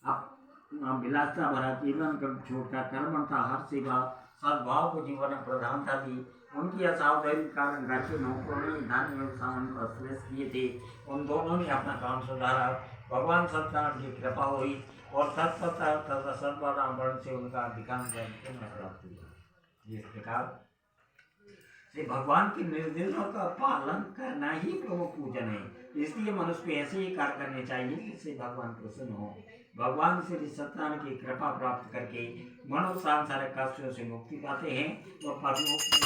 अपना विलासता भरा जीवन छोड़कर कर्मठता हर सेवा सद्भाव को जीवन में प्रधानता दी। उनकी असावधानी के कारण घर के नौकरों ने धन एवं सामान को अस्त किए थे। उन दोनों ने अपना काम सुधारा। भगवान सत्यनारायण की कृपा हुई और तत्परता तथा सद्भावना से उनका अधिकांश प्राप्त हुआ। इस प्रकार से भगवान के निर्देशों का पालन करना ही प्रमुख पूजन है। इसलिए मनुष्य को ऐसे ही कार्य करने चाहिए जिससे भगवान प्रसन्न हो। भगवान श्री सत्यनारायण की कृपा प्राप्त करके मनुष्य सांसारिक कष्टों से मुक्ति पाते हैं और परलोक में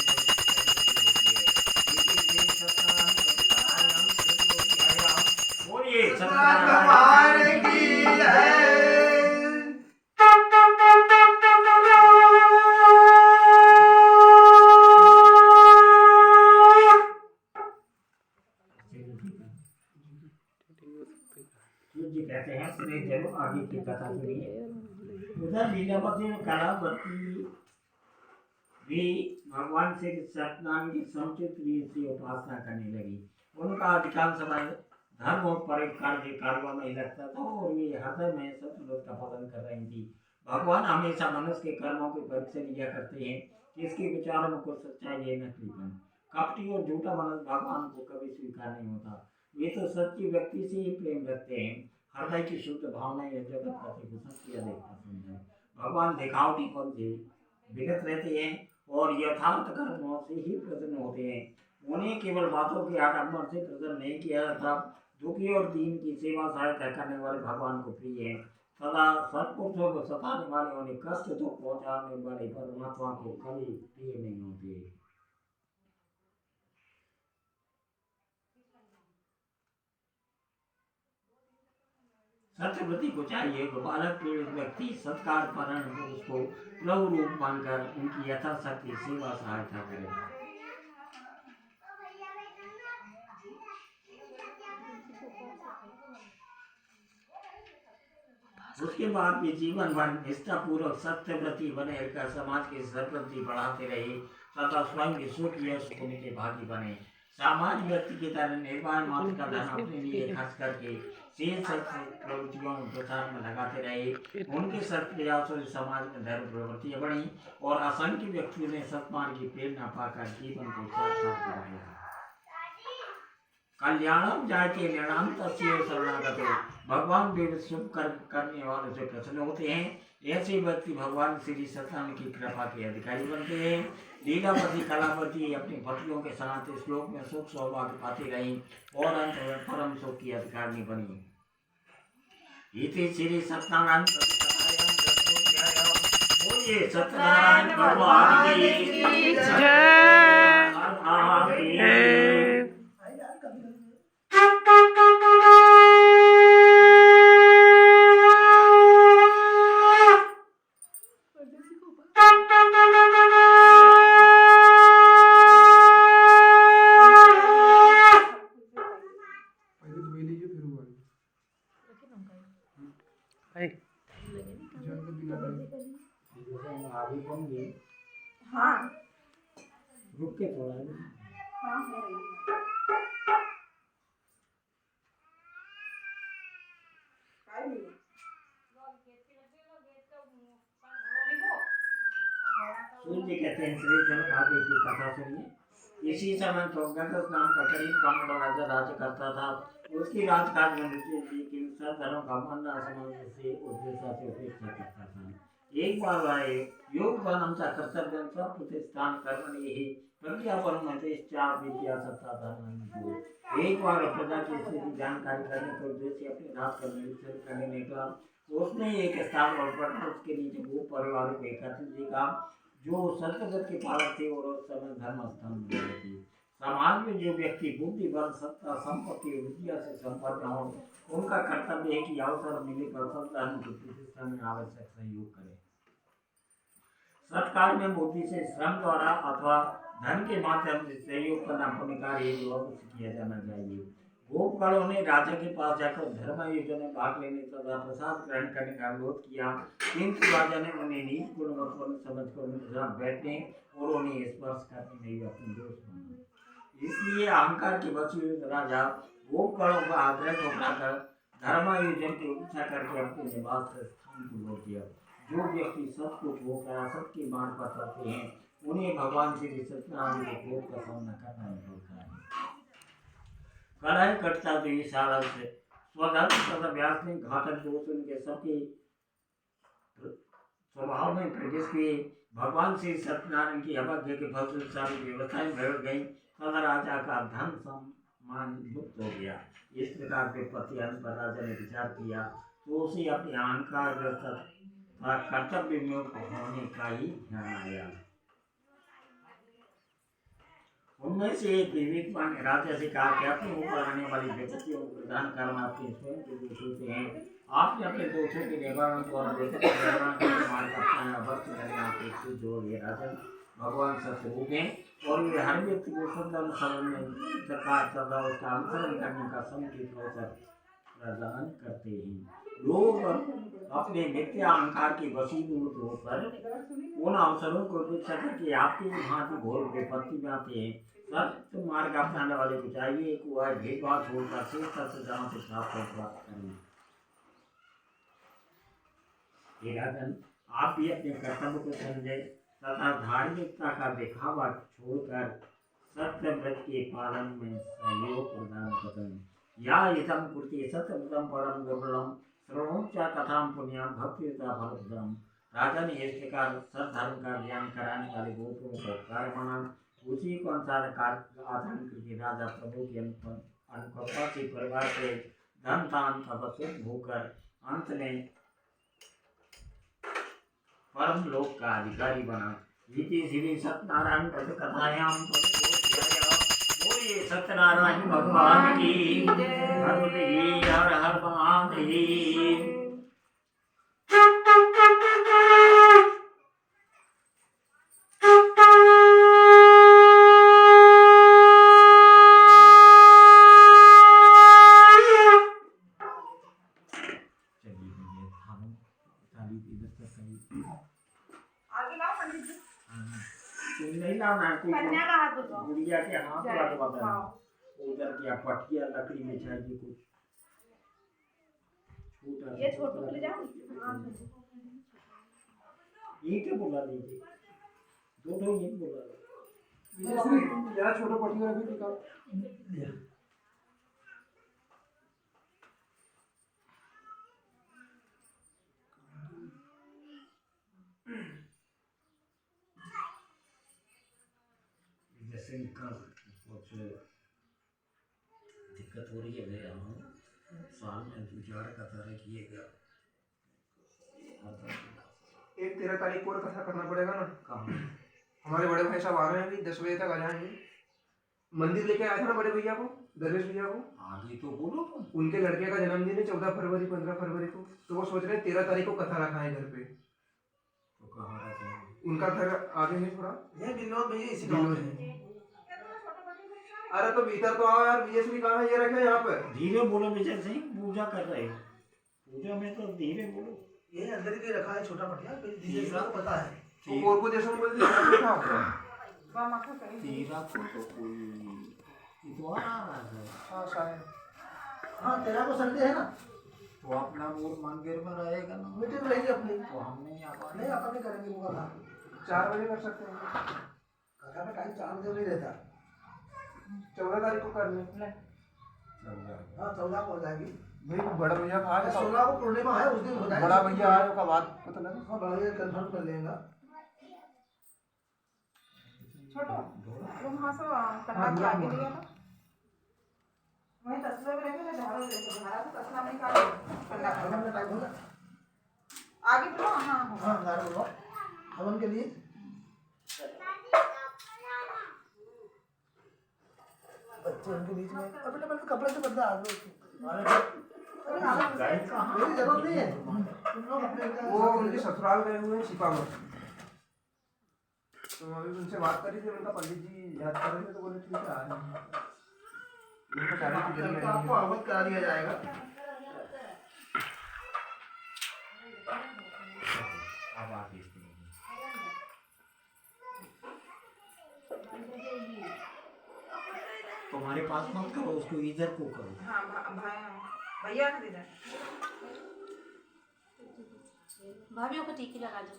बोलिए सत्यनारायण भगवान की जय। जी कहते हैं सुनिए, जरूर आगे की कथा सुनिए। उधर लीलावती में कलावती भी भगवान श्री सत्यनारायण की समुचित रीत से उपासना करने लगी। उनका अधिकांश समय धर्म और परोपकार के कार्यों में लगता था और वे हृदय में सत्संग का पालन कर रही थी। भगवान हमेशा मनुष्य के कर्मों की परीक्षा लिया करते हैं कि इसके विचारों में कुछ सच्चाई है, नकलीपन, कपटी और झूठा मनुष्य भगवान को कभी स्वीकार नहीं होता। वे तो सच्ची व्यक्ति से ही प्रेम रखते हैं। हृदय की शुद्ध भावना यह जगत पति को सत्य देखता समझे। भगवान दिखावटीपन से विगत रहते हैं और यथार्थ कर्मों से ही प्रसन्न होते हैं। उन्हें केवल बातों के आडंबर से प्रसन्न नहीं किया जाता। दुखी और दीन की सेवा सहायता करने वाले भगवान को प्रिय है। सदा सत्पुरुषों को सताने वाले उन्हें कष्ट दुख पहुंचाने वाले परमात्मा को कभी प्रिय नहीं होते। सत्यव्रती को चाहिए कि बालक पीड़ित व्यक्ति सत्कार परायण पुरुष को प्रभु रूप मानकर उनकी यथाशक्ति सेवा सहायता करे। उसके बाद भी जीवन भर निष्ठापूर्वक सत्यव्रती बने रहकर समाज की सरपंची बढ़ाते रहे तथा स्वयं के सुख यश होने के भागी बने। सामान्य व्यक्ति की तरह निर्वाण मात्र का धन अपने लिए खर्च करके शेष प्रवृत्तियों में प्रचार में लगाते रहे। उनके सत्य प्रयासों से समाज में धर्म प्रवृत्तियां बढ़ी और असंख्य व्यक्तियों ने सत्मार्ग की प्रेरणा पाकर जीवन को सार्थक बनाया। कल्याणम जायते निर्णाम तस्यो शरणागतो। भगवान भी शुभ करने वालों से प्रसन्न होते हैं। ऐसे व्यक्ति भगवान श्री सत्यनारायण की कृपा के अधिकारी बनते हैं। लीलावती कलावती अपनी पतियों के साथ इस लोक में सुख सौभाग्य पाती रही और अंत में परम सुख की अधिकारिणी बनी। इति श्री सत्यनारायण बोलिए सत्यनारायण भगवान की जय। हाँ रुक के थोड़ा हाँ हो रही है। सूर्य कहते हैं श्री जन आगे की कथा सुनिए। इसी समय गंगस नाम का गरीब ब्राह्मण राजा राज्य करता था। उसकी राजकाज में रुचि थी कि सब धर्म का मानना समाज से उद्देश्य से उपेक्षा करता था। एक बार आए योग बनमचा कर्तव्य सब प्रतिष्ठान करने ही प्रज्ञापन में चार विद्या सत्ता धर्म। एक बार प्रजा की स्थिति जानकारी करने के उद्देश्य अपने रात का निरीक्षण करने निकला। उसने एक स्थान और पढ़ा उसके नीचे वो परिवार को एकत्रित देखा जो सत्यव्रत के पालक थे और उस समय धर्म स्थान में रहे थे। समाज में जो व्यक्ति बुद्धि बल सत्ता संपत्ति विद्या से संपन्न हो उनका कर्तव्य है कि अवसर मिले पर सब धर्म की प्रतिष्ठा में आवश्यक सहयोग करें। सत्काल में बुद्धि से श्रम द्वारा अथवा धन के माध्यम से सहयोग करना पुण्य कार्य जो अवश्य किया जाना चाहिए। गोपकालों ने राजा के पास जाकर धर्म आयोजन में भाग लेने तथा प्रसाद ग्रहण करने का अनुरोध किया, किंतु राजा ने उन्हें नीच गुणवत्ता समझकर उनके साथ बैठने और उन्हें स्पर्श करने नहीं अपने दोष माना। इसलिए अहंकार के वशीभूत राजा गोपकालों का आग्रह को उठाकर धर्म आयोजन की इच्छा करके अपने निवास स्थान को लौट गया। जो व्यक्ति सब कुछ होकर सबके मार्ग पर चलते हैं उन्हें भगवान श्री सत्यनारायण के क्रोध का सामना करना नहीं पड़ता है। कलह कटता देवी सारा से स्वधर्म तथा व्यास ने घातक दोष उनके सबके स्वभाव में प्रवेश किए। भगवान श्री सत्यनारायण की अवज्ञा के फलस्वरूप सारी व्यवस्थाएं बिगड़ गई तथा राजा का धन सम्मान लुप्त हो गया। इस प्रकार के प्रति अंत पर राजा ने विचार किया तो उसे अपने अहंकार तथा कर्तव्य विमुख होने का ही ध्यान आया। उनमें से एक विवेकवान ने राजा से कहा कि अपने ऊपर आने वाली विपत्तियों को प्रदान करना आपके स्वयं के दोष होते हैं। आपने अपने दोषों के निवारण द्वारा विपत्ति निवारण के मार्ग अपनाया अवश्य करना आपके जोड़ ये राजन भगवान सतरूप हैं और वे हर व्यक्ति को सदन समझने तथा उसका अनुसरण करने का समुचित अवसर प्रदान करते हैं। लोग अपने मिथ्या अहंकार के वशीभूत होकर उन अवसरों को उपेक्षा करके आपके भांति घोर विपत्ति में आते हैं। सत्य मार्ग अपनाने वाले को चाहिए कि वह भेदभाव छोड़कर शेष सत्य जहाँ से प्राप्त करें। हे राजन, आप भी अपने कर्तव्य को समझे तथा धार्मिकता का दिखावा छोड़कर सत्य व्रत के पालन में सहयोग प्रदान करें। या इदं कुर्ते सत्यव्रतं परम दुर्लभम श्रवणोच्चा कथाम पुण्याम भक्तियुता फलप्रदम। राजा ने इस प्रकार सद्धर्म का ज्ञान कराने वाले गोपों को कार्य माना। उसी को अनुसार कार्य आचरण करके राजा प्रभु की अनुकंपा से परिवार से धन दान तपस्या होकर अंत में परम लोक का अधिकारी बना। इति श्री सत्यनारायण व्रत कथायाम बोलिए सत्यनारायण भगवान की भगवती की हर हर महादेव। आगे लाओ पंडित जी। नहीं लाना है कन्या का हाथ उठाओ। गुड़िया के हाथ लगवाना उधर क्या पटिया लकड़ी में चाहिए कुछ छोटा ये छोटू के ले जाओ। ईंट बोला दीजिए दो ईंट बोला यार छोटा पटिया भी निकाल। जैसे कुछ दिक्कत हो रही है मेरा साल में 2-4 कथा रखिएगा। एक 13 तारीख को कथा करना पड़ेगा ना। कहाँ हमारे बड़े भाई साहब आ रहे हैं अभी 10 बजे तक आ जाएंगे। मंदिर लेके आया था ना बड़े भैया को, दरवेश भैया को। आगे तो बोलो तुम। उनके लड़के का जन्मदिन है 14 फरवरी 15 फरवरी को, तो वो सोच रहे हैं 13 तारीख को कथा रखा है घर पे। तो कहाँ रखा है? उनका घर आगे है थोड़ा। ये विनोद भैया इसी गांव में है। अरे तो भीतर तो आओ यार, बीएसपी कहाँ है ये रखे यहाँ पे। धीरे बोलो विजय सिंह, पूजा कर रहे हो। पूजा में तो धीरे बोलो। ये अंदर ही रखा है छोटा पटिया, धीरे से आपको पता है। तो और को जैसा बोल दिया बैठा हो। तेरा को तो कोई इतवार आ रहा है। हाँ शायद। हाँ 13 को संडे है ना, तो अपना वोट मंदिर में रहेगा ना। मीटिंग रहेगी अपनी। तो हम नहीं आ पाएंगे। नहीं अपन नहीं करेंगे वो कथा। 4 बजे कर सकते हैं। कथा में टाइम 4 बजे नहीं रहता। 14 तारीख को कर लें। हाँ 14 को हो जाएगी। भाई बड़ा भैया कहा है 16 को पूर्णिमा है, उस दिन हो जाएगी। बड़ा भैया आए का बात पता लगा। हाँ बड़ा भैया कंफर्म कर लेगा। छोटो तुम वहाँ से कन्या के आगे लिया ना, वहीं तस्वीर में रहेंगे ना। धारा तो तस्वीर में निकाल कन्या हवन का टाइम होगा। आगे बोलो। हाँ हाँ गाड़ी बोलो हवन के लिए। बच्चे उनके बीच में अब बेटा पहले कपड़े से बदला आ मेरी जरूरत नहीं है। तुम लोग अपने वो उनके ससुराल गए हुए हैं छिपावर। तो अभी उनसे बात करी थी, उनका पंडित जी याद कर रहे थे तो बोले ठीक है आ रहे हैं। उनका तारीख की जल्दी आपको अवगत करा दिया जाएगा। अब आगे तुम्हारे पास मत करो, उसको इधर को करो। हाँ भैया ने दे भाभी को टीकी लगा दो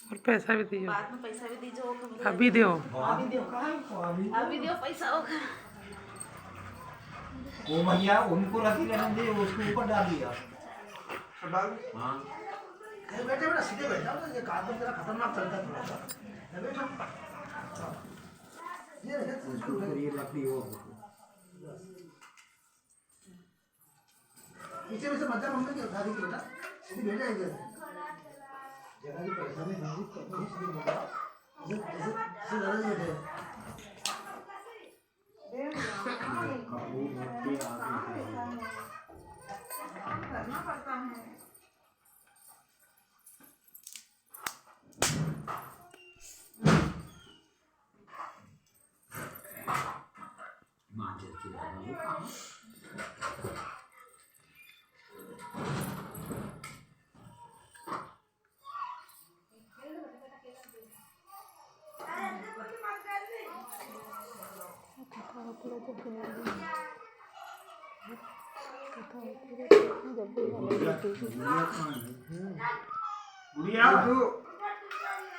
और पैसा भी दीजिए, बाद में पैसा भी दीजिए अभी दो। अभी दो पैसा होगा। वो भैया उनको रखी रहने दे, उसके ऊपर डाल दिया। डाल हाँ बैठे बेटा, सीधे बैठ जाओ। ये कार्बन तेरा खतरनाक चलता है थोड़ा सा। बैठो। ये उसके ऊपर ये लकड़ी और पीछे में से मध्य मम्मी की उठा दी बेटा, सीधी बैठ जाएगी। जरा भी पैसा नहीं भाजी कभी सीधी बोला जैसे लड़े बैठे। करना पड़ता है।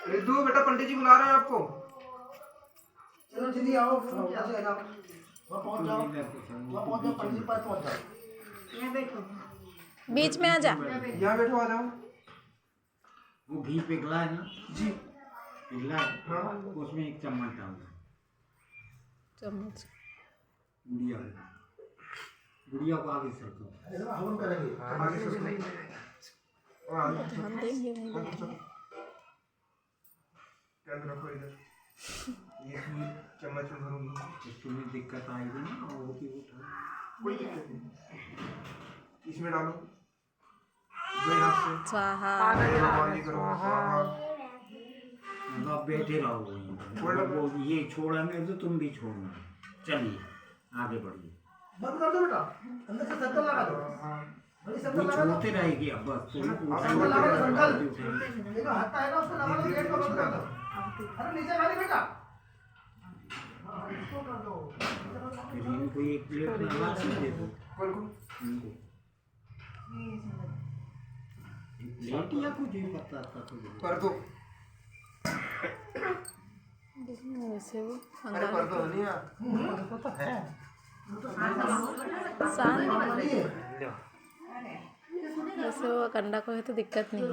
रिद्धू बेटा पंडित जी बुला रहे हैं आपको। चलो दीदी आओ, यहाँ से आओ, वहाँ पहुँच जाओ, वहाँ पहुँच जाओ, पंडित के पास पहुँच जाओ। यहाँ बैठो। बीच में आ जा। यहाँ बैठो, आ जाओ। वो घी पिघला है ना जी पिघला है, हाँ। उसमें एक चम्मच डाल दो। चम्मच गुड़िया गुड़िया को आगे सरको। ऐसा हवन करेंगे। आगे से नहीं हम देंगे वहीं कैमरा रखो इधर। ये चम्मच में भरूंगी। इसमें दिक्कत आएगी ना, वो की उठा कोई दिक्कत नहीं, इसमें डालो दो हाथ से। स्वाहा। भगवान जी करो स्वाहा। मतलब बैठे रहो वहीं। वो ये छोड़ेंगे तो तुम भी छोड़ना। चलिए आगे बढ़िए। बंद कर दो बेटा, अंदर से सर्कल लगा दो। बड़ी वो सर्कल लगा दो। छोड़ते रहेगी अब बस तुम सर्कल लगा दो, सर्कल। उठाएंगे। ये जो हाथ आएगा उसको लगा दो, गेट को बंद कर दो। अरे नीचे वाली बेटा। हाँ, इसको कर दो। फिर इनको एक प्लेट में अनाज दे दो। कौन को इनको एक प्लेट या कुछ भी पता था तो कर दो। वैसे वो अरे कर दो नहीं यार। शांत नहीं है। वैसे वो कंडा को है तो दिक्कत नहीं है।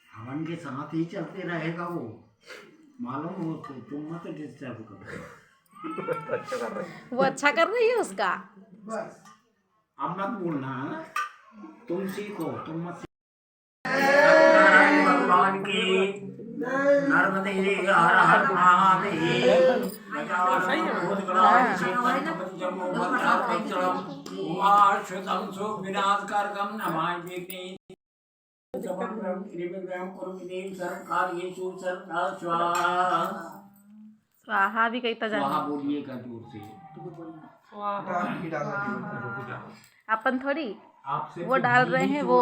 हवन के साथ ही चलते रहेगा वो, मालूम हो उसको, तुम मत डिस्टर्ब करो। वो अच्छा कर रही है उसका। बस अब मत बोलना, तुम सीखो, तुम मत नारायण भगवान की नर्मदे हर हर महादेव। विनाशकारकम नमामि विघ्नेश स्वाहा भी कहता स्वाहा जाना। बोलिएगा जोर से। अपन थोड़ी आपसे वो डाल रहे हैं वो।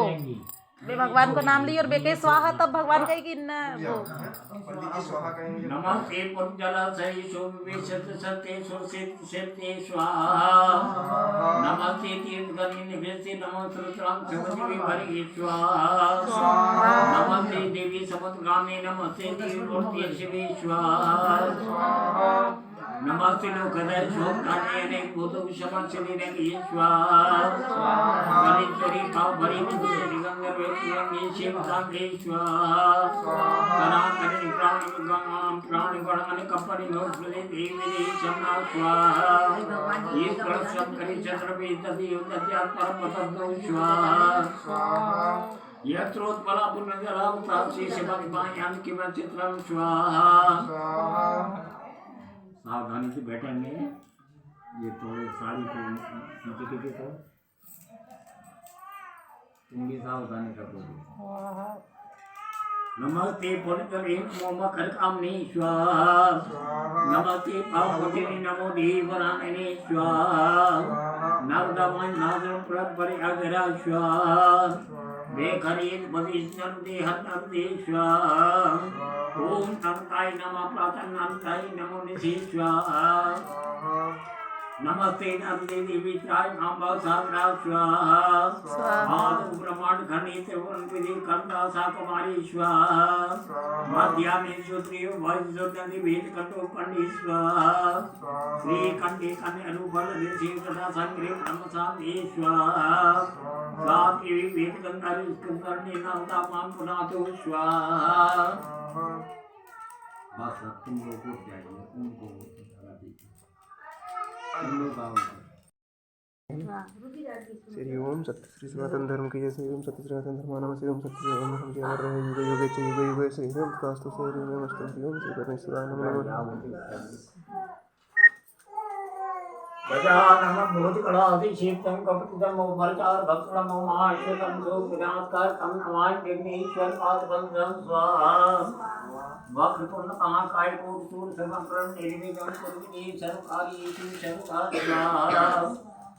बे भगवान को नाम ली और बेके स्वाहा, तब भगवान कहेगी न वो। पंडित जी स्वाहा कहेंगे। नमस्ते पुंजलासय शोभिषत सत्य सुरसित सत्य स्वाहा। नमस्ते तीर्थगणि निवेशे नमः श्रुत्रां सुमति भरि स्वाहा। नमस्ते देवी समुद्गामी नमस्ते देवमूर्ति शिवे स्वाहा। नमस्ते लोकदय शोभकाने अनेक भूतों समक्षिणी ने स्वाहा। गणेश्वरी भाव भरी भूषणी गंगा वेदी शिव कांगे स्वाहा। सनातनी प्राणी गंगाम प्राणी गणमन कपड़ी नोस्मृति देवी चन्ना स्वाहा। ईश्वर शंकरी चंद्रवी तदेव तद्यात् परम तत्व स्वाहा। यत्रोत्पला पुण्यजलाम प्राप्ति शिवमायान किम चित्रम स्वाहा। सावधानी से बैठेंगे, ये थोड़े साड़ी को नीचे के तो तुम भी सावधानी रखोगे। नमस्ते पुण्यकरीं मोम करकामनि स्वाहा। नमस्ते पावकोटिनि नमो देवरानने स्वाहा। नवदमन नादम प्रपरि अगरा स्वाहा। बेखरीन बदिष्णं देहतं दे स्वाहा। ओम नमताय नमः प्रातः नमताय नमो निधि स्वाहा। नमस्ते नमस्ते देवी चाय नाम सागरा स्वाहा। आदि ब्रह्मांड खंडित वन विधि कंदा सा कुमारी स्वाहा। मध्या में सुत्रियो वज्र नदी वेद कंटो पंडित स्वाहा। श्री कंडे कन्या अनुबल ऋषि तथा संग्रह ब्रह्म शांति स्वाहा। सात देवी वेद गंगा ऋषि नवता मान पुनातो स्वाहा। बस तुम लोग को चाहिए उनको श्री ओम सत्य श्री सनातन धर्म की जय। श्री ओम सत्य सनातन धर्मानाम। श्री ओम सत्य सनातन धर्म की अमर रहे युग युगे च युग युगे। श्री ओम कास्तु श्री ओम नमस्ते। श्री ओम श्री परमेश्वराय नमः। गजाननं भूतगणाधिक्षिप्तं कपितं मोमर्चार भक्षणं मोमाश्रितं सुविनाशकारकं नमामि विघ्नेश्वर पादपद्मं स्वाहा। वक्रतुंड महाकाय कोटिसूर्य समप्रभ निर्विघ्नं कुरु सर्वकार्येषु सर्वदा स्वाहा।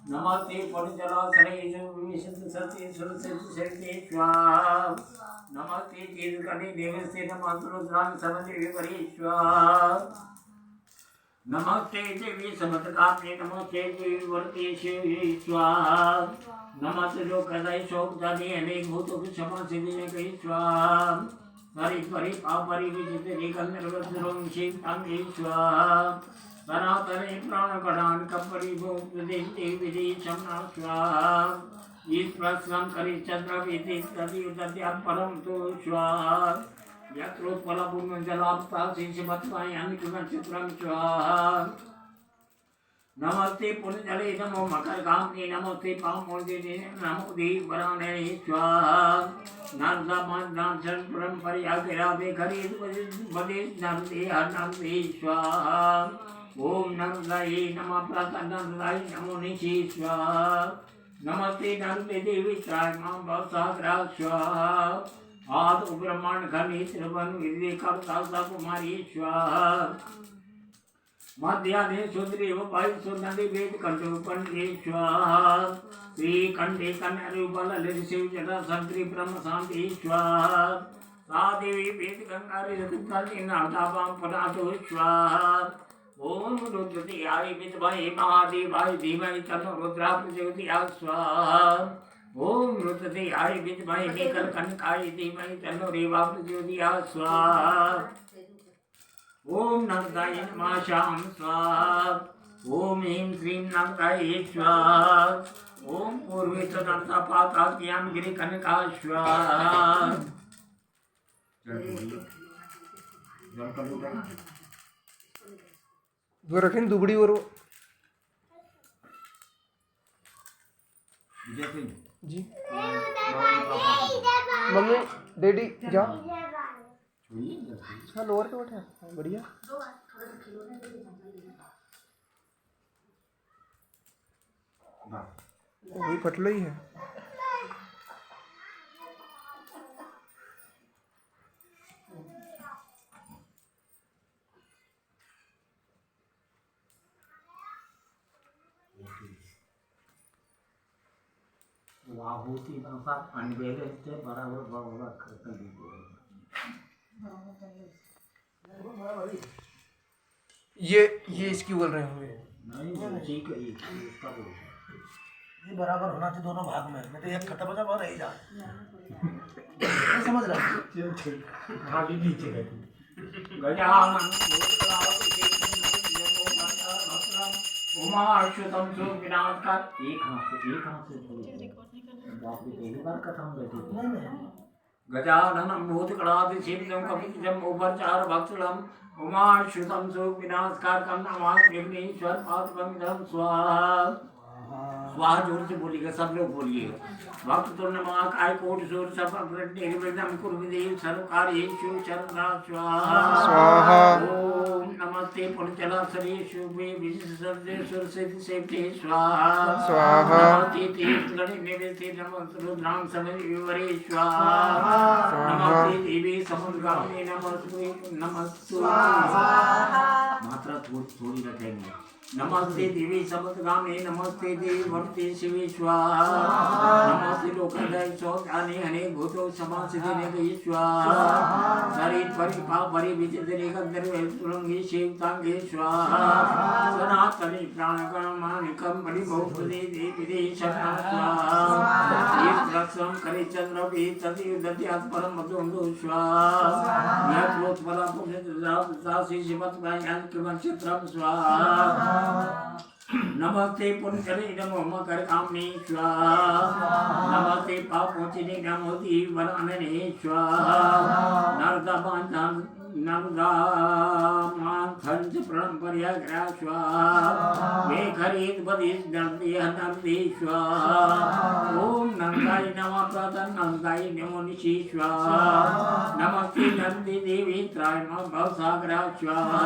नमस्ते पुण्यजलाशयेषु विशुद्ध सत्ये सुरसिद्धि स्वाहा। नमस्ते तीर्थकटे देवस्य नमस्ते समन्वय विपरीत स्वाहा। नमस्ते देवी समतकाम्ये नमस्ते देवी वर्तेश्वरी स्वाहा। नमस्ते जो कदाई शोक जाने अनेक भूतों की क्षमा सिद्धि कही स्वाहा। हरि परि पापरि विजित निगम निर्वज्रों शिवं स्वाहा। सनातने प्राण कडान कपरि भूत देवी विधि क्षमा स्वाहा। ईश्वर स्वयं करि चंद्र विधि तदि उदद्या परम तो स्वाहा। यत्रोत्पला पुण्यजलाप्ता शिशुमत्वायान किम चित्रं स्वाहा। नमस्ते पुण्यजले नमो मकरगामिने नमस्ते पावकोटिने नमो देवरानने स्वाहा। नर्मदामण्डलं परम्परि अग्रावे खरीद बदिष् नर्मदे नर्मदे स्वाहा। ओम नर्मदायै नमः प्रातः नर्मदायै नमो निशि स्वाहा। नमस्ते नर्मदे देवी त्रायमां सागरा स्वाहा। आद ब्रह्मांड खंडित वन विधि कंदा कुमारी स्वाहा। मध्याने सुद्रीव वायु नदी वेद कंटो पंडित स्वाहा। श्री कंठे कन्या रूपल ऋषि जटा संत्री ब्रह्म शांति स्वाहा। सा देवी वेद गंगा ऋषि नादावां पुनातो स्वाहा। ओम रुद्रदेवाय विद्महे महादेवाय धीमहि तन्नो रुद्रः प्रचोदयात् स्वाहा। ओम रुद्रदेवाय विद्महे नीलकंठाय धीमहि तन्नो रेवा प्रचोदयात् स्वाहा। ओम नर्मदाय नमः शाम स्वाहा। ओम ह्रीं श्रीं नर्मदाय स्वाहा। ओम पूर्वे च नर्मदा पाताभ्यां गिरिकनका स्वाहा। जो रखें दुबड़ी और जी मम्मी डैडी जा हाँ लोअर पे बैठे बढ़िया। वही पटला ही है। वाहूती नफात अनवेले से बराबर बराबर करते हैं। ये इसकी बोल रहे होंगे। नहीं ठीक है इसका बोल रहा है। ये बराबर होना चाहिए दोनों भाग में, नहीं तो एक खत्म हो जाए और रह जाए। नहीं समझ रहा खाली नीचे रहती गजानन उमाश्रुतम सो विनाशकार एक हाथ से बाप रे पहली बार कथा में बैठी। गजाननं भूतगणाधिसेवितं कपितं उभयचर भक्षणं उमाश्रुतं सो विनाशकारकं नमामि विघ्नेश्वर पादपद्मं स्वाहा। स्वाहा जोर से बोलिएगा, सब लोग बोलिए। भक्त तुल्य महाकाय कोटि सूर्य सब प्रकृति कुर्मदेव सर्वकार्येषु सर्वदा स्वाहा। ओम नमस्ते पुण्यजलाशरेषु मे विशेषेश्वर सिद्धि स्वाहा। नमस्ते तीर्थगणे निवेशे नमः रुद्रां समेवरे स्वाहा। नमस्ते देवी समुद्रगामिने नमस्तु। मात्रा थोड़ी रखेंगे। नमस्ते देवी समुद्रगामिने नमस्ते देवी भक्ति शिवे स्वाहा। नमस्ते लोकदय सौज्ञाने हने भूतो समासिने गई स्वाहा। शरीर परि पाप परि विचित्रे गंधर्व सुरंगी शिवतांगे स्वाहा। सनातनी प्राणगणमानिकम बलिभौपदे देवी शरणं स्वाहा। एक रक्षम करे चंद्र भी तदि दत्यात् परम मधुंदो स्वाहा। यह प्रोत्पला पुण्य दासी शिवत गायन केवल चित्रम स्वाहा। नमस्ते पुण्यकरे नमो मकर कामने स्वाहा। नमस्ते पापोचिने नमो दीवरानने स्वाहा। नर्दा बांधन नर्दा मांथंच प्रणम पर्याग्रा स्वाहा। वे खरीद बदिस नर्दे नर्दे स्वाहा। ओम नंदाय नमः प्रदन नंदाय नमो निशि स्वाहा। नमस्ते नंदी देवी त्रायमा भवसागरा स्वाहा।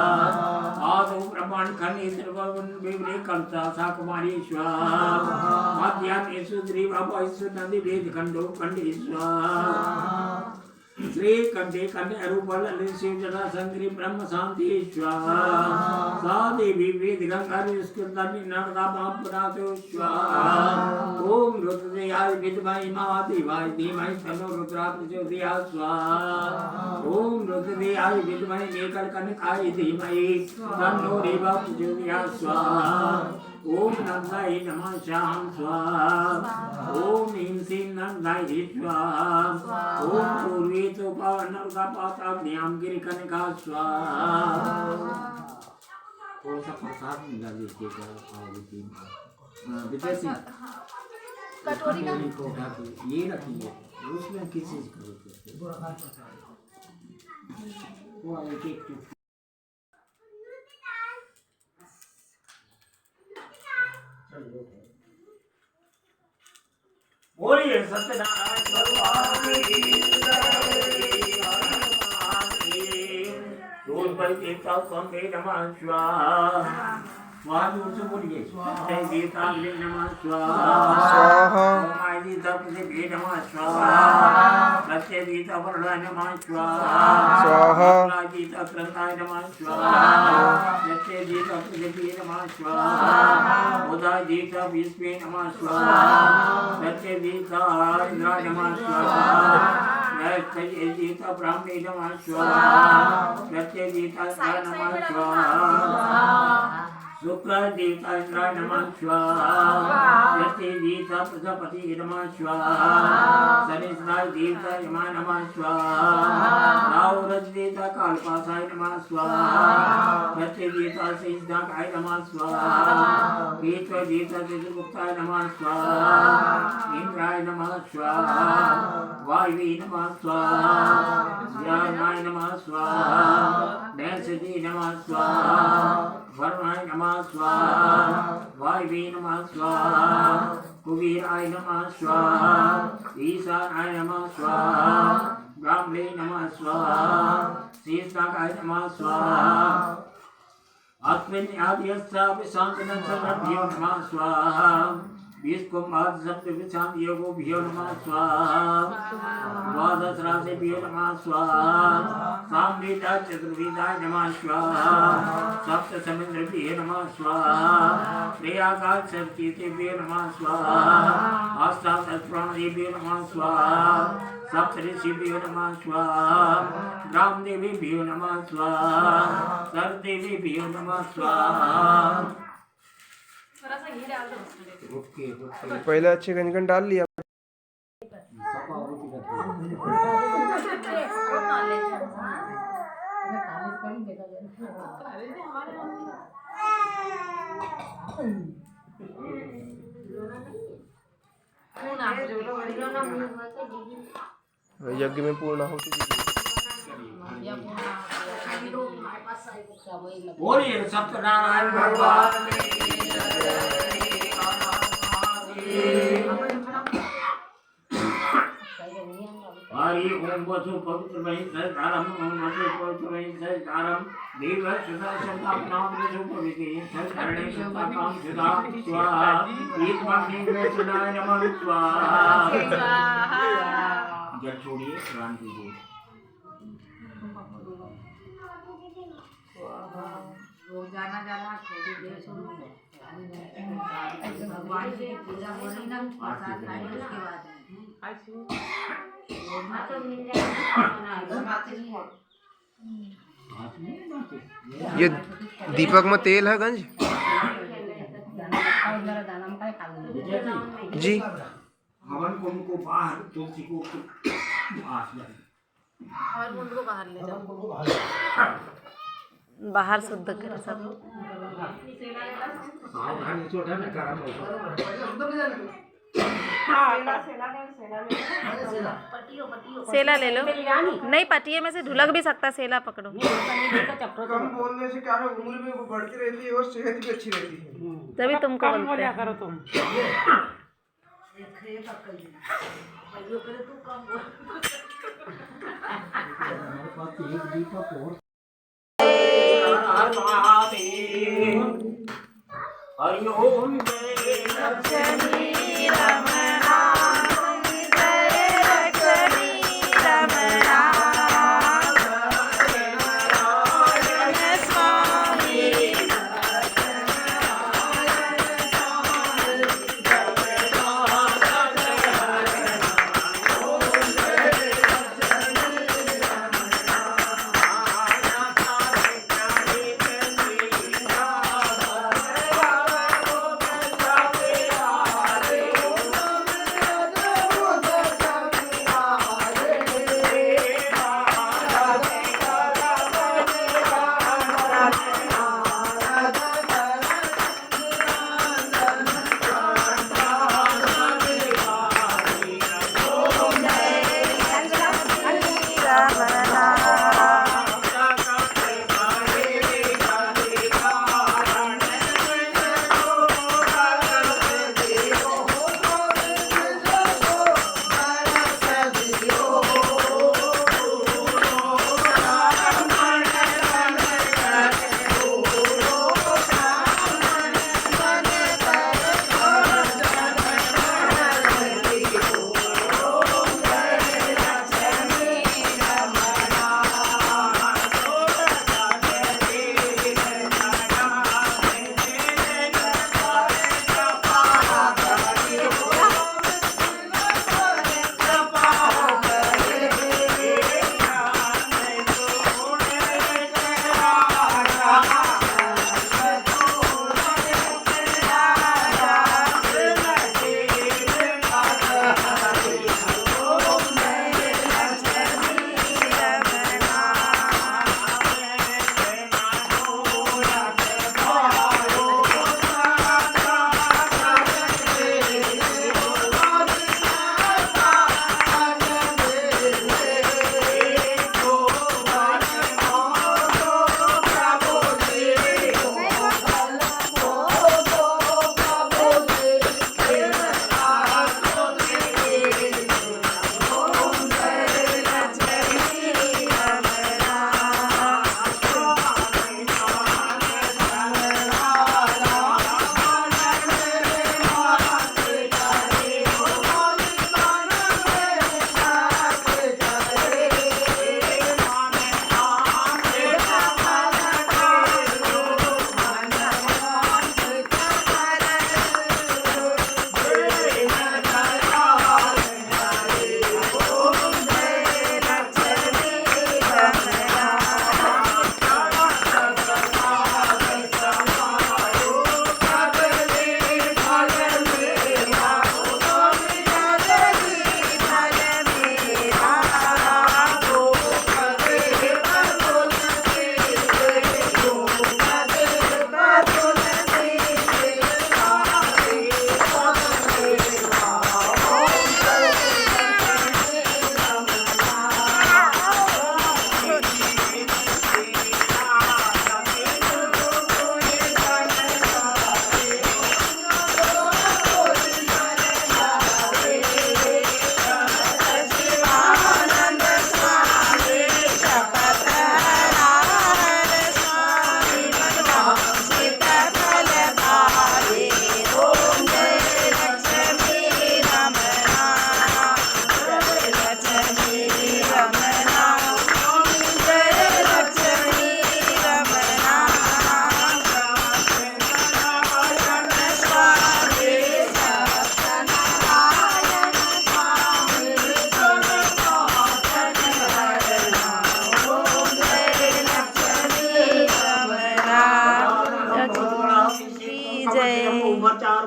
आदो ब्रह्मांड खंडी त्रिभुवन विवरे कल्पता साकुमारी स्वाहा। मध्यान्ह सुग्रीव अभयसु नंदी वेद खंडो खंडी स्वाहा। श्री कंठे कंठ अरूप ललित शिव जटा संग्री ब्रह्म शांति स्वाहा। सा देवी वेद गंगा स्कृतनि नर्मदा महापुरातो स्वाहा। ओम रुद्रदेवाय विद्महे महादेवाय धीमहि तन्नो रुद्रः प्रचोदयात् स्वाहा। ओम रुद्रदेवाय विद्महे नीलकंठकाय धीमहि तन्नो देवः प्रचोदयात् स्वाहा। ओम नंदाय नमः श्याम स्वाहा। ओम ह्रीं श्रीं नंदाय स्वाहा। ओम पूर्वी तो पावन नर्मदा पाताग्न्यां गिरिकनिका स्वाहा। थोड़ा सा प्रसाद मिला लीजिएगा विदेशी कटोरी का ये रखिए, उसमें किस चीज का वो एक बोलिए सत्यनारायण भगवान की रोज पर देवता स्वामी नमः स्वाहा। स्वाहा जोर से बोलिए। जय देवता नमः स्वाहा। ओमायि दत्ते नमः स्वाहा। सत्य गीता वरदाय नमः स्वाहा। गीता कृताय नमः स्वाहा। सत्य गीता पृथ्वी नमः स्वाहा। उदय गीता विश्वे नमः स्वाहा। सत्य गीता इंद्राय नमः स्वाहा। सत्य गीता ब्राह्मणे नमः स्वाहा। सत्य गीता नमः स्वाहा। शुक्र देवता इंद्राय नमः स्वाहा। सत्य देवता प्रजापति नमः स्वाहा। शनिश्चराय देवता यमाय नमः स्वाहा। राहु रज देवता कालपाशाय नमः स्वाहा। सत्य देवता शेषनागाय नमः स्वाहा। केतु देवता चित्रगुप्ताय नमः स्वाहा। इंद्राय नमः स्वाहा। वायवे नमः स्वाहा। ज्ञानाय नमः स्वाहा। नैषधि नमः स्वाहा। वरुणाय नमः स्वाहा। वायवे नमः स्वाहा। कुबेराय नमः स्वाहा। ईशानाय नमः स्वाहा। ब्राह्मणे नमः स्वाहा। शेषनागाय नमः स्वाहा। अश्विनी आदिस्यापि शान्तिनक्षत्रेभ्यो नमः स्वाहा। विष्कुम्भाद सप्तविशांत योगोभ्यो नमः स्वाहा। द्वादश राशिभ्यो नमः स्वाहा। सामवेदा चतुर्वेदाय नमः स्वाहा। सप्त समुद्रभ्यो नमः स्वाहा। प्रयागाद सर्वतीर्थेभ्यो नमः स्वाहा। अष्टादशप्राणदेभ्यो नमः स्वाहा। सप्तऋषिभ्यो नमः स्वाहा। ग्रामदेवीभ्यो नमः स्वाहा। सर्वदेवीभ्यो नमः स्वाहा। पहले अच्छे गंजन डाल लिया। यज्ञ में पूर्ण होती बोलिए सत्यनारायण भगवान की जय। हरि ओम वसु पवित्र वही सहकारम ओम वसु पवित्र वही सहकारम देव सदा सदा नाम वसु पवित्र सहकारणे सदा काम सदा स्वाहा एक मांगे में सदा नमः स्वाहा जब छोड़िए प्राण दीजिए रोजाना जाना थोड़ी देर सुनो भगवान की पूजा हो रही ना प्रसाद खाए उसके बाद ये दीपक में तेल है गंज जी। हवन कुंड को बाहर तुलसी को पास में और कुंड को बाहर ले जाओ, बाहर शुद्ध कर सब। सावधानी छोटा ना करम सेला ले लो, नहीं पटिये में से ढुलक भी सकता, सेला पकड़ो। कम बोलने से क्या है, उम्र भी बढ़ती रहती है और सेहत भी अच्छी रहती है। तभी तुमको बोलते हैं। करो तुम हरि ओम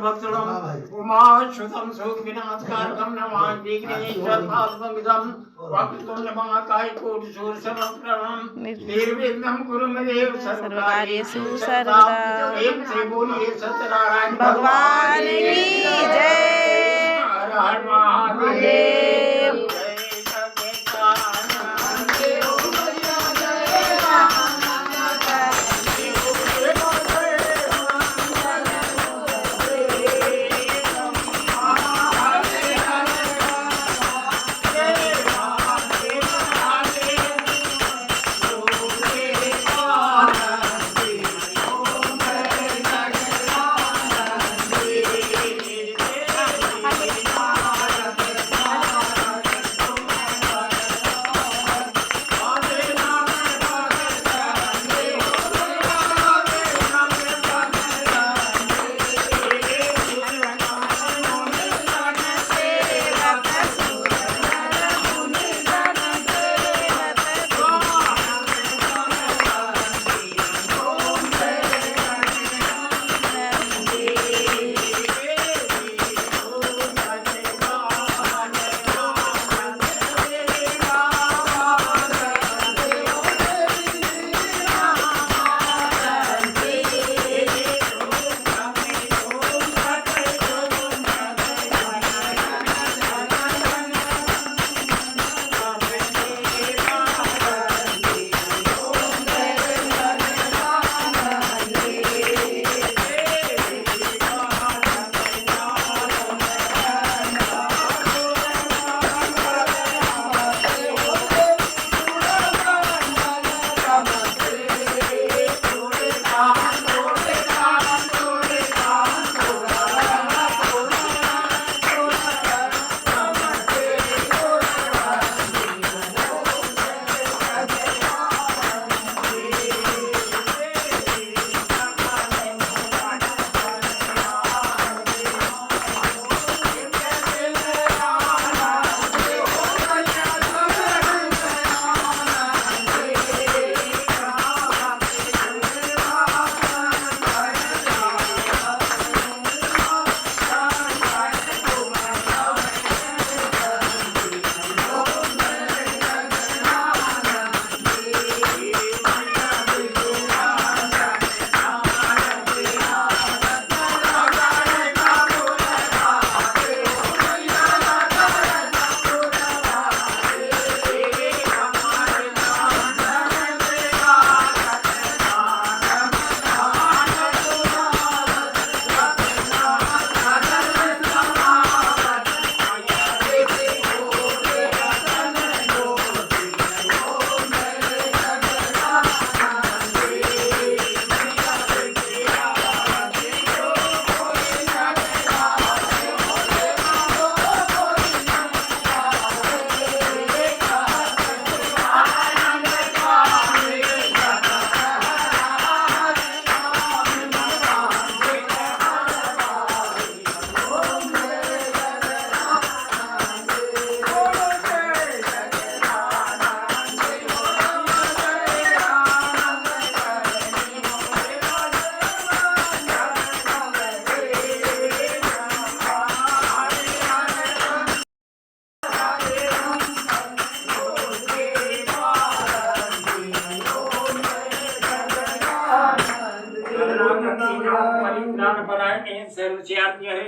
सर्वभक्षणम् उमा श्रुतं सुख विनाशकारकं नमामि विघ्नेश्वर पादपङ्कजं वक्रतुण्ड महाकाय कोटि सूर्य समप्रभं निर्विघ्नं कुरु मे देव सर्वकार्येषु सर्वदा। प्रेम से बोलिए सत्यनारायण भगवान की जय। हर हर महादेव।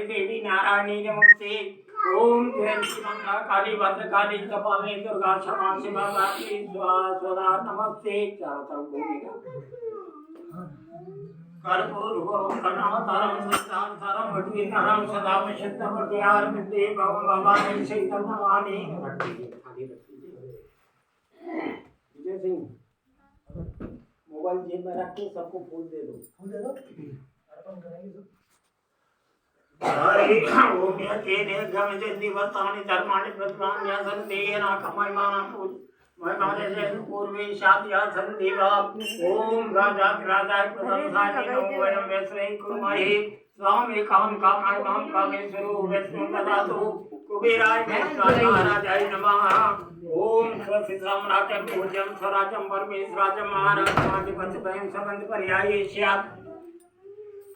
देवी नारायणी नमस्ते। ओम जयंती मंगला काली भद्रकाली कपाले दुर्गा क्षमा शिवा गायत्री स्वदा नमस्ते। चारों तरफ घूमेगा। कर्पूर गौरव कर्णावतारम सिद्धांतारम भटवीतारम सदा विशुद्धम प्रत्यार विद्ये भवम भवानी शैतम नमामि। विजय सिंह मोबाइल जेब में रख के सबको फूल दे दो। फूल दे दो। अर्पण करेंगे सब। हरे ओम यते गम जन्ति वर्तानि धर्माणि प्रतिमान्या सन्देना कमयमाना पूज महिमाने से पूर्वे शाद्या सन्देवा। ओम राजाय प्रथमसानि नमो वयं वैश्वै कुर्महे स्वामी काम कामाय मां कामेश्वरो वैष्णो ददातु कुबेराय महाराजाय नमः। ओम स्वसिद्धामनाथं पूज्यं स्वराजं परमेश्वराजं महाराजमाधिपत्यं संबंध पर्याये स्यात्।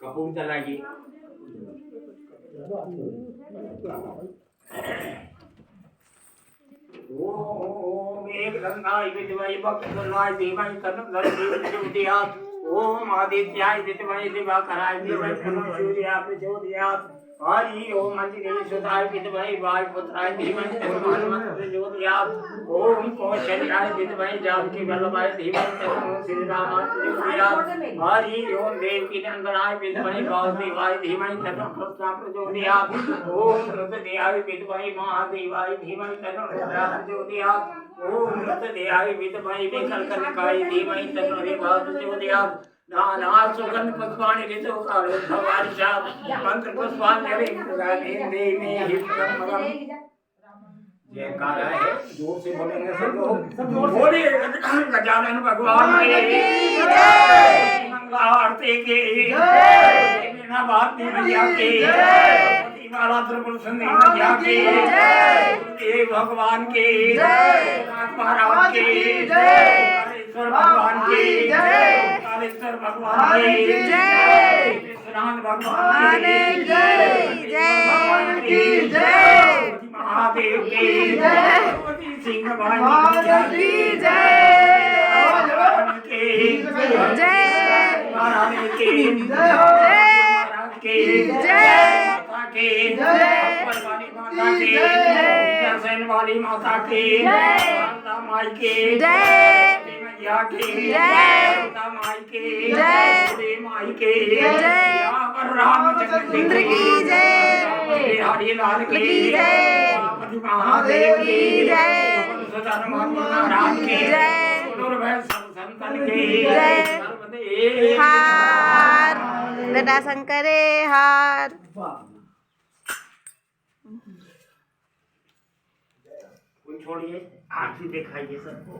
कपूर जलाइए। ओम एक गंगाय विद्महे वक्रतुंडाय धीमहि तन्नो प्रचोदयात्। ओम आदित्याय विद्महे दिवाकराय धीमहि तन्नो सूर्यः प्रचोदयात्। हरि ओम अंजनी सुताय विद्महे वायुपुत्राय धीमहि तन्नो प्रचोदयात्। ओम कौशल्याय विद्महे जानकी वल्लभाय धीमहि तन्नो श्रीरामाय प्रचोदयात्। हरि ओम देवकी नंदनाय विद्महे वासुदेवाय धीमहि तन्नो कृष्णाय प्रचोदयात्। ओम रुद्रदेवाय विद्महे महादेवाय धीमहि तन्नो रुद्राय प्रचोदयात्। ओम रुद्रदेवाय विद्महे विकलकनकाय धीमहि तन्नो देवाय प्रचोदयात्। नाना सुगंध पुष्पाणि ऋतुकाले भवार्षा मंत्र पुष्पांजलि देवी हितमरम। जयकारा है, जोर से बोलेंगे सब लोग। बोलिए गजानन भगवान की जय, मंगला आरती की जय, मीना भारती मैया की जय, माला त्रिपुर सुंदरी मैया की जय, देव भगवान की जय, नाथ महाराज की जय, कालेश्वर भगवान की जय, कालेश्वर भगवान की जय, विश्वनाथ भगवान की जय, जय की जय, महादेव की जय, सिंह भगवान की जय, भगवान की जय महारानी की जय महाराज की जय माता की जय अकबर वाली माता की जय हुसैन वाली माता की जय माता माई की जय मैया की जय माता माई की जय श्री माई की जय यावर रामचंद्र की जय हरि लाल की जय महादेव की जय सुधन महाराज की जय दुर्भय संतन की जय सर्वदे हार लटा शंकरे हार। छोड़िए आरती दिखाइए सबको।